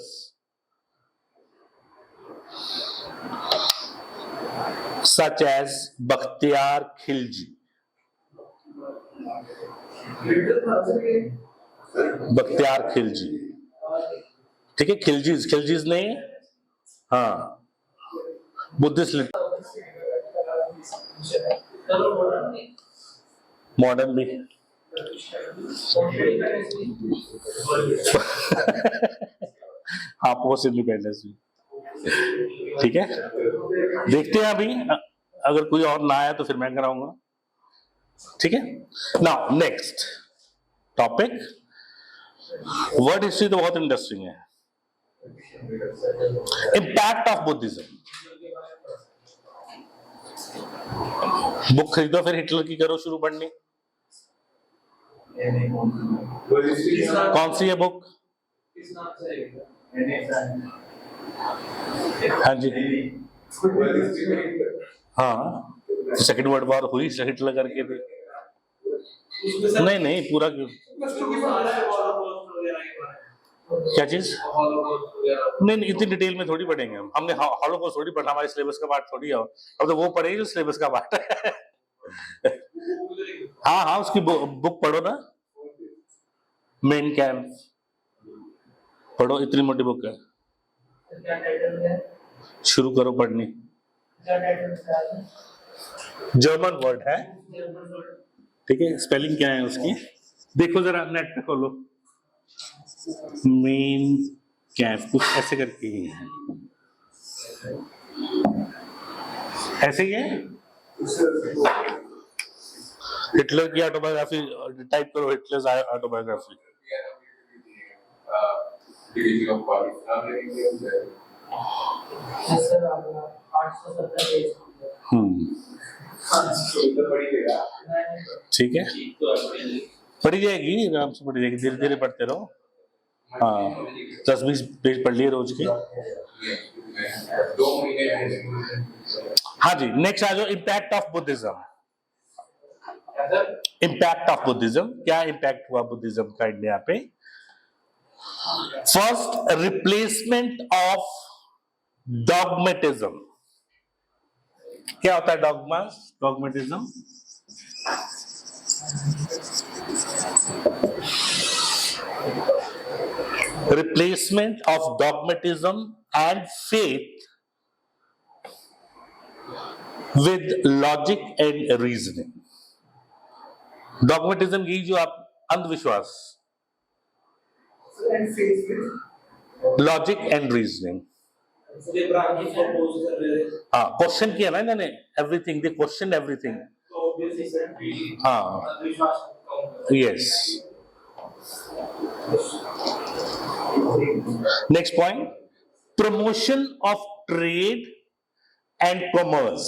such as Bakhtiar Khilji. Bakhtiyar Khilji, ठीक है, खिलजीज ने, हाँ, बुद्धिस्ट मॉडर्न भी हाँ, पोस्ट इंडिपेंडेंस भी, ठीक है। देखते हैं अभी, अगर कोई और ना आया तो फिर मैं कराऊंगा, ठीक है। Now next topic, word history तो बहुत इंटरेस्टिंग है। इम्पैक्ट ऑफ बुद्धिज्म, बुक खरीदो फिर हिटलर की करो शुरू पढ़नी। कौन सी है बुक? हाँ जी, हाँ, सेकंड वर्ल्ड वॉर हुई हिटलर करके थे। नहीं पूरा क्यों, क्या चीज? नहीं इतनी डिटेल में थोड़ी पढ़ेंगे हम, हमने हॉलोकॉस्ट थोड़ी पढ़ा, हमारे सिलेबस का पार्ट थोड़ी है, अब तो वो पढ़ेगी जो सिलेबस का पार्ट है। हाँ, उसकी बुक पढ़ो ना, मेन कैंप पढ़ो, इतनी मोटी बुक है, शुरू करो पढ़नी। जर्मन वर्ड है, ठीक है, स्पेलिंग क्या है उसकी देखो जरा, नेट पे खोलो, मेन कैंप कुछ ऐसे करके ही है, ऐसे ही है। हिटलर की ऑटोबायोग्राफी टाइप करो, हिटलर्स ऑटोबायोग्राफी, ठीक है, पढ़ी जाएगी, आराम से पढ़ी जाएगी, धीरे धीरे पढ़ते रहो। हाँ, 10-20 पेज पढ़ लिए रोज के। हाँ जी, नेक्स्ट आ जाओ, impact of Buddhism. Impact of Buddhism, क्या इम्पैक्ट हुआ बुद्धिज्म का इंडिया पे? First, replacement of dogmatism. क्या होता है डॉगमेटिज्म? Replacement of dogmatism and faith with logic and reasoning. Dogmatism यही जो आप अंधविश्वास, लॉजिक एंड रीजनिंग। हाँ, क्वेश्चन किया ना इन्होंने, एवरीथिंग, दे क्वेश्चन एवरीथिंग। हाँ, yes. Next point, promotion of trade and commerce.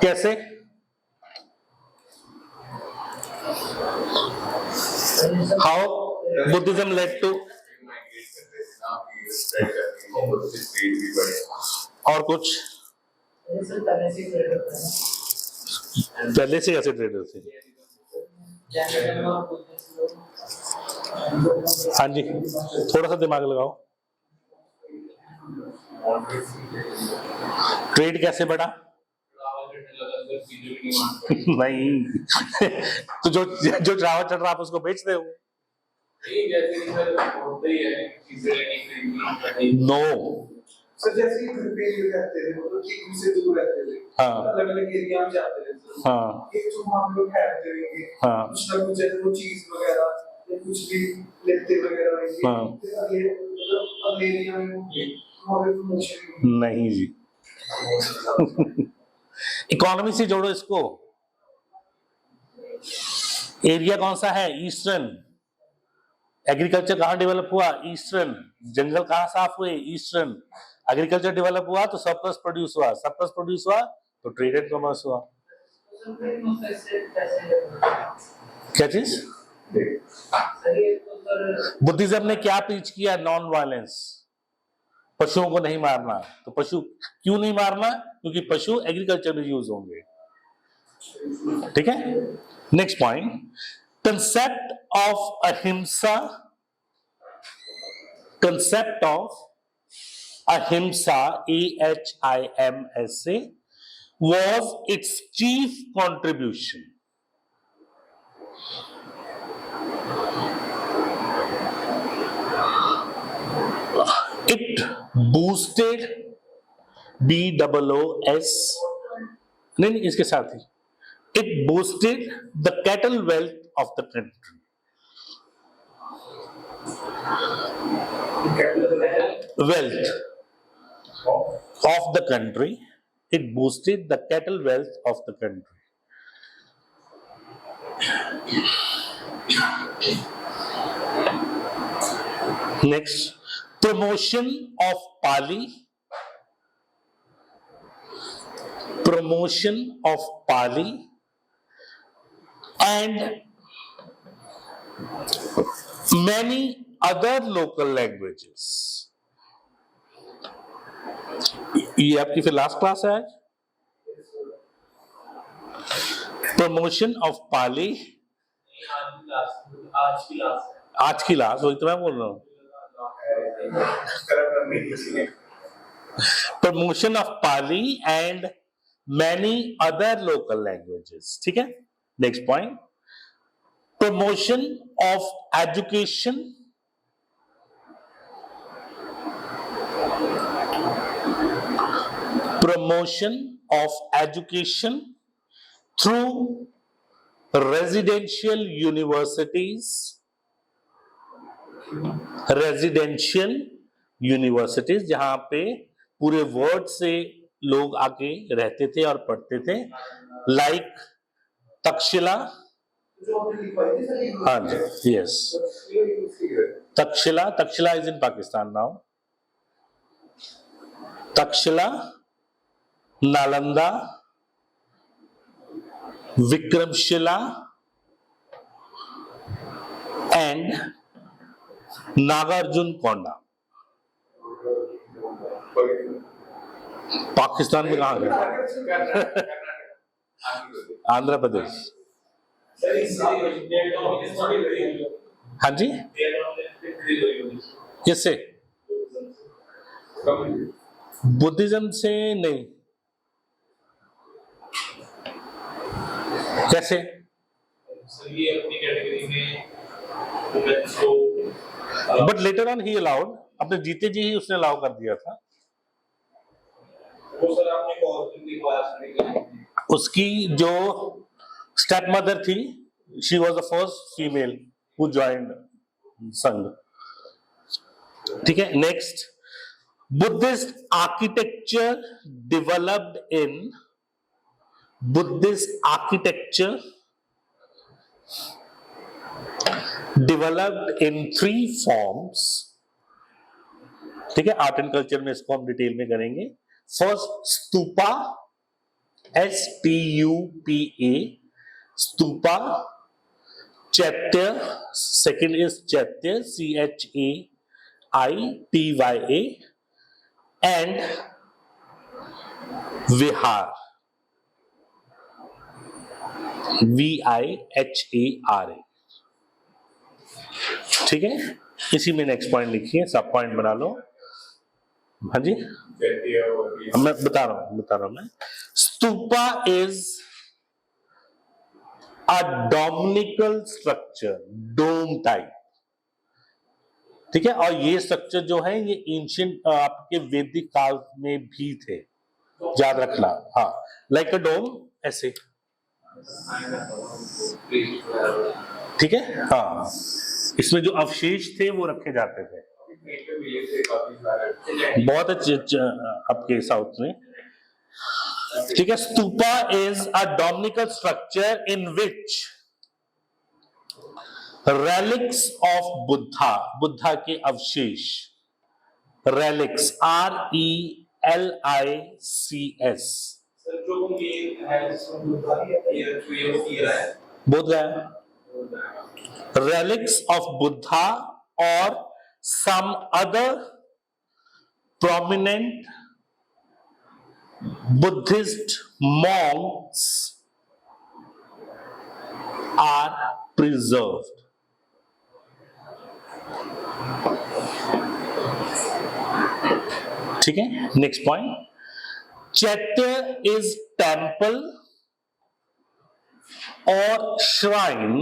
कैसे? हाउ बुद्धिज्म लेड टू, और कुछ पहले से कैसे ट्रेडर थे? हाँ जी, थोड़ा सा दिमाग लगाओ, ट्रेड कैसे बढ़ा? नहीं तो जो चावल चढ़ रहा आप उसको बेच रहे हो। नो, जैसे घर पे रहते थे, मतलब एक दूसरे से दूर रहते थे, अलग अलग एरिया में जाते थे, एक तो वहाँ पे लोग ठहरते रहेंगे, कुछ ना कुछ जैसे वो चीज वगैरह या कुछ भी लेते वगैरह होंगे, हाँ। फिर अगले मतलब अगले एरिया में वहाँ पे प्रमोशन नहीं जी, इकोनॉमी से जोड़ो इसको। एरिया कौन सा है? ईस्टर्न। एग्रीकल्चर कहाँ डेवलप हुआ? ईस्टर्न। जंगल कहाँ साफ हुए? ईस्टर्न। एग्रीकल्चर डेवलप हुआ तो सरप्लस प्रोड्यूस हुआ, सरप्लस प्रोड्यूस हुआ तो ट्रेड एंड कॉमर्स हुआ। क्या चीज? बुद्धिज्म ने क्या प्रीच किया? नॉन वायलेंस, पशुओं को नहीं मारना। तो पशु क्यों नहीं मारना? क्योंकि पशु एग्रीकल्चर में यूज होंगे। ठीक है, नेक्स्ट पॉइंट, कंसेप्ट ऑफ अहिंसा, कंसेप्ट ऑफ अहिंसा, AHIMSA, was its chief contribution. It boosted, BOOS, नहीं इसके साथ ही, it boosted the cattle wealth of the country. Wealth of the country. It boosted the cattle wealth of the country. Next, promotion of Pali. Promotion of Pali and many other local languages. ये आपकी फिर last class है। Promotion of पाली, आज की last, वही तो मैं बोल रहा हूँ। Promotion of Pali and many other local languages. ठीक है, next point, promotion of education, promotion of education through residential universities, residential universities जहां पे पूरे वर्ल्ड से लोग आके रहते थे और पढ़ते थे, लाइक तक्षशिला। हाँ जी, yes, Takshashila, Takshashila is in Pakistan now. Takshashila, Nalanda, Vikramshila and Nagarjunakonda. Pakistan में कहां गए? आंध्र प्रदेश। हाँ जी, किससे? बुद्धिज्म से नहीं। कैसे? But later on he allowed, अपने जीते जी ही उसने अलाउ कर दिया था। वो सर आपने उसकी जो स्टेप मदर थी, she was the first female who joined संघ। ठीक है, next, Buddhist architecture developed in, Buddhist architecture developed in 3 forms. ठीक है, आर्ट एंड कल्चर में इसको हम डिटेल में करेंगे। First, stupa, STUPA, stupa. चैत्य, सेकेंड इज चैत्य, CHAITYA, एंड विहार, VIHARA। ठीक है, इसी में नेक्स्ट पॉइंट लिखिए, सब पॉइंट बना लो। हाँ जी, मैं बता रहा हूं मैं। Stupa is a dominical structure, dome type. ठीक है, और ये स्ट्रक्चर जो है ये एंशिएंट आपके वैदिक काल में भी थे, याद रखना। हाँ, लाइक अ डोम, ऐसे। ठीक है, हाँ, इसमें जो अवशेष थे वो रखे जाते थे। कहीं पे मिले थे काफी सारे। बहुत अच्छे आपके साउथ में। ठीक है, stupa is a dominical structure in which relics of Buddha, Buddha के अवशेष, रेलिक्स RELICS, सर जो मेन है जिसमें बुद्धा ये रहा है बोध गया, relics of Buddha or some other prominent Buddhist monks are preserved. ठीक है, next point, chaitya is temple और श्राइन,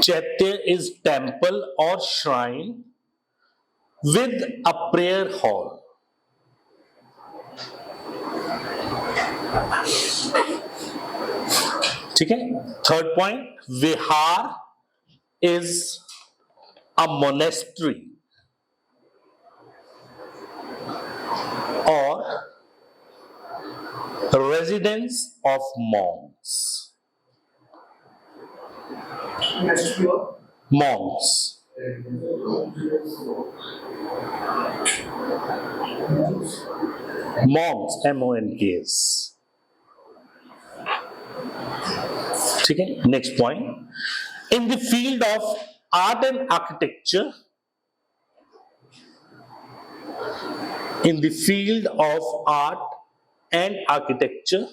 चैत्य इज टेम्पल और shrine with a prayer hall. ठीक है, third point, vihara is a monastery और residence of monks, monks, monks, MONKs। ठीक है, next point, in the field of art and architecture, in the field of art and architecture,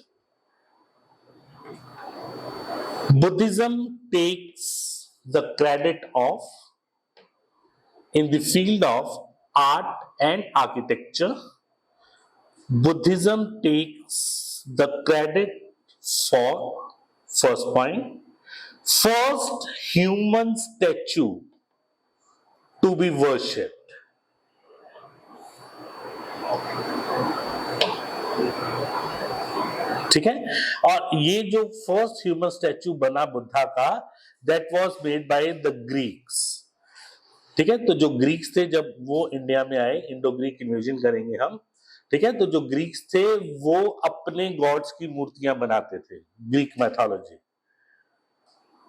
Buddhism takes the credit of, in the field of art and architecture, Buddhism takes the credit for, first point, first human statue to be worshipped। ठीक है, और ये जो first human statue बना बुद्धा का, that was made by the Greeks. ठीक है, तो जो ग्रीक्स थे जब वो इंडिया में आए, इंडो ग्रीक इन्वेजन करेंगे हम। ठीक है, तो जो ग्रीक्स थे वो अपने गॉड्स की मूर्तियां बनाते थे, ग्रीक मैथोलॉजी।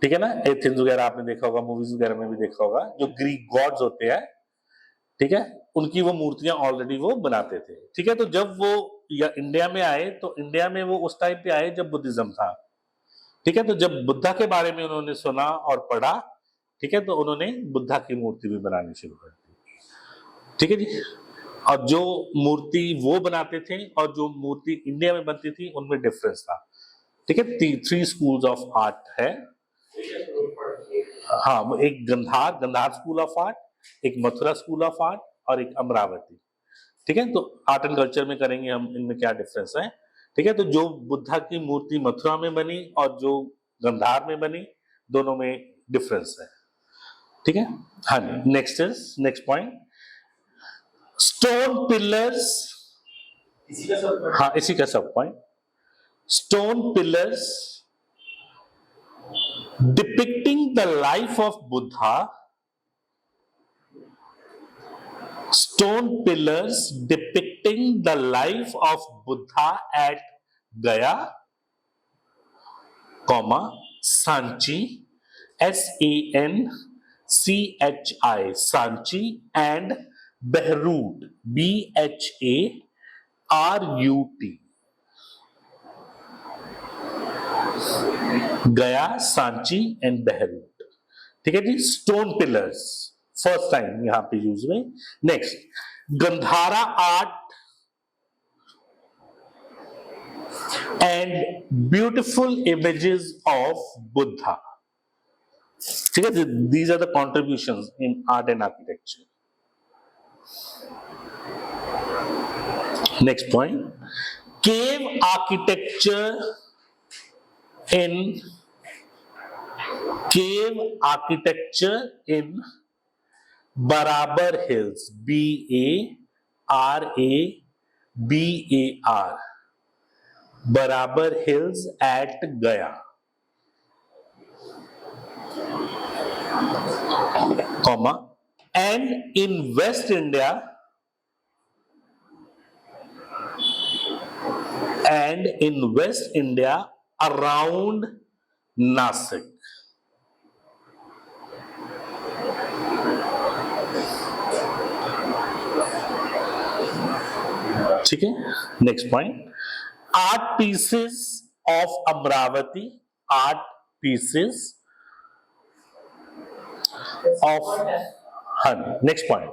ठीक है ना, एथेंस वगैरह आपने देखा होगा, मूवीज वगैरह में भी देखा होगा, जो ग्रीक गॉड्स होते हैं, ठीक है, उनकी वो मूर्तियां ऑलरेडी वो बनाते थे। ठीक है, तो जब वो या इंडिया में आए तो इंडिया में वो उस टाइम पे आए जब बुद्धिज्म था। ठीक है, तो जब बुद्धा के बारे में उन्होंने सुना और पढ़ा, ठीक है, तो उन्होंने बुद्धा की मूर्ति भी बनानी शुरू कर दी। ठीक है जी, और जो मूर्ति वो बनाते थे और जो मूर्ति इंडिया में बनती थी उनमें डिफरेंस था। ठीक है, 3 स्कूल्स ऑफ आर्ट है। हाँ, एक गंधार स्कूल ऑफ आर्ट, एक मथुरा स्कूल ऑफ आर्ट और एक अमरावती। ठीक है, तो आर्ट एंड कल्चर में करेंगे हम इनमें क्या डिफरेंस है। ठीक है, तो जो बुद्धा की मूर्ति मथुरा में बनी और जो गंधार में बनी, दोनों में डिफरेंस है। ठीक है, हाँ जी, नेक्स्ट पॉइंट, स्टोन पिलर्स, हाँ इसी का सब point, stone pillars depicting the life of Buddha, stone pillars depicting the life of Buddha at Gaya, Sanchi, SANCHI, Sanchi, and Behrut, BHARUT, गया, सांची एंड बहरूट। ठीक है जी, स्टोन पिलर्स फर्स्ट टाइम यहां पे यूज हुए। Next, Gandhara art and beautiful images of Buddha. ठीक है, these are the contributions in art and architecture. Next point, cave architecture in Barabar Hills, BARABAR, Barabar Hills at Gaya। comma, and in West India, around Nasik. ठीक है, next point, art pieces of Amravati, art pieces of, हाँ, next point,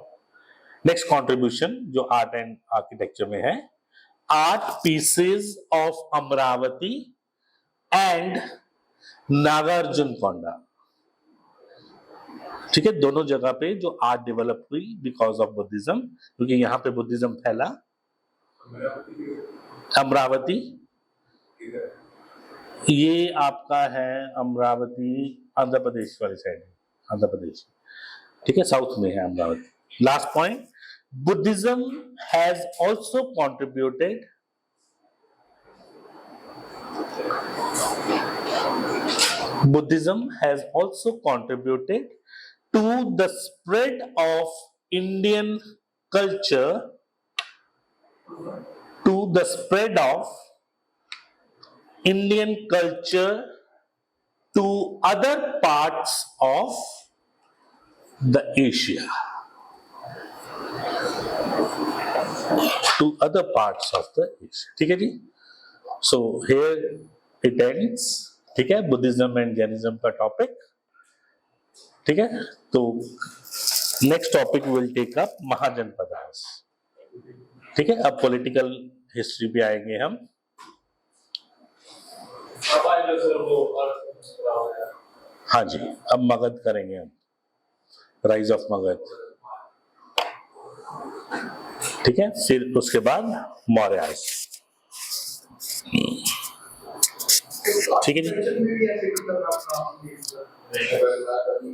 next contribution जो art and architecture में है, art pieces of Amravati and Nagarjunakonda. ठीक है, दोनों जगह पे जो आर्ट डेवलप हुई बिकॉज ऑफ बुद्धिज्म, क्योंकि यहाँ पे बुद्धिज्म फैला। अमरावती ये आपका है, अमरावती आंध्र प्रदेश वाली साइड है, आंध्र प्रदेश, ठीक है, साउथ में है Amravati. Last point, Buddhism has also contributed to the spread of Indian culture, to other parts of the Asia. ठीक है जी, so here it ends। ठीक है, बुद्धिज्म एंड जैनिज्म का टॉपिक। ठीक है, तो next topic will take up Mahajanapadas. ठीक है, अब पॉलिटिकल हिस्ट्री पे आएंगे हम। हाँ जी, अब मगध करेंगे हम, राइज ऑफ मगध। ठीक है, फिर उसके बाद मौर्यास। ठीक है जी,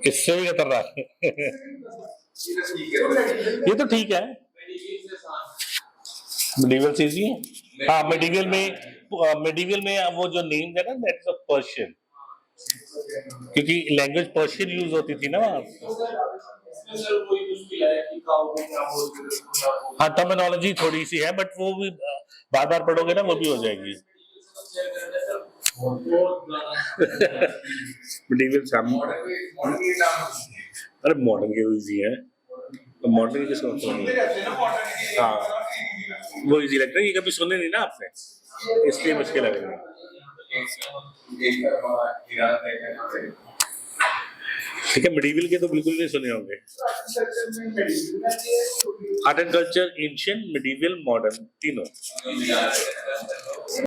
इससे भी खतरनाक ये तो ठीक है, मिडिवल से इजी है। हाँ, मिडिवल में वो जो नेम है ना, दैट इज ऑफ पर्शियन, क्योंकि लैंग्वेज पर्शियन यूज होती थी ना वहाँ। हाँ, टर्मिनोलॉजी थोड़ी सी है, बट वो भी बार बार पढ़ोगे ना, वो भी हो जाएगी। अरे मॉडर्न के इजी है, मॉडर्न किसको नहीं है? हाँ, वो इजी लगता है, ये कभी सुने नहीं ना आपने, इसलिए मुश्किल लग रही है। ठीक है, मिडिवल के तो बिल्कुल नहीं सुने होंगे। Art and culture, ancient, medieval, modern, तीनों।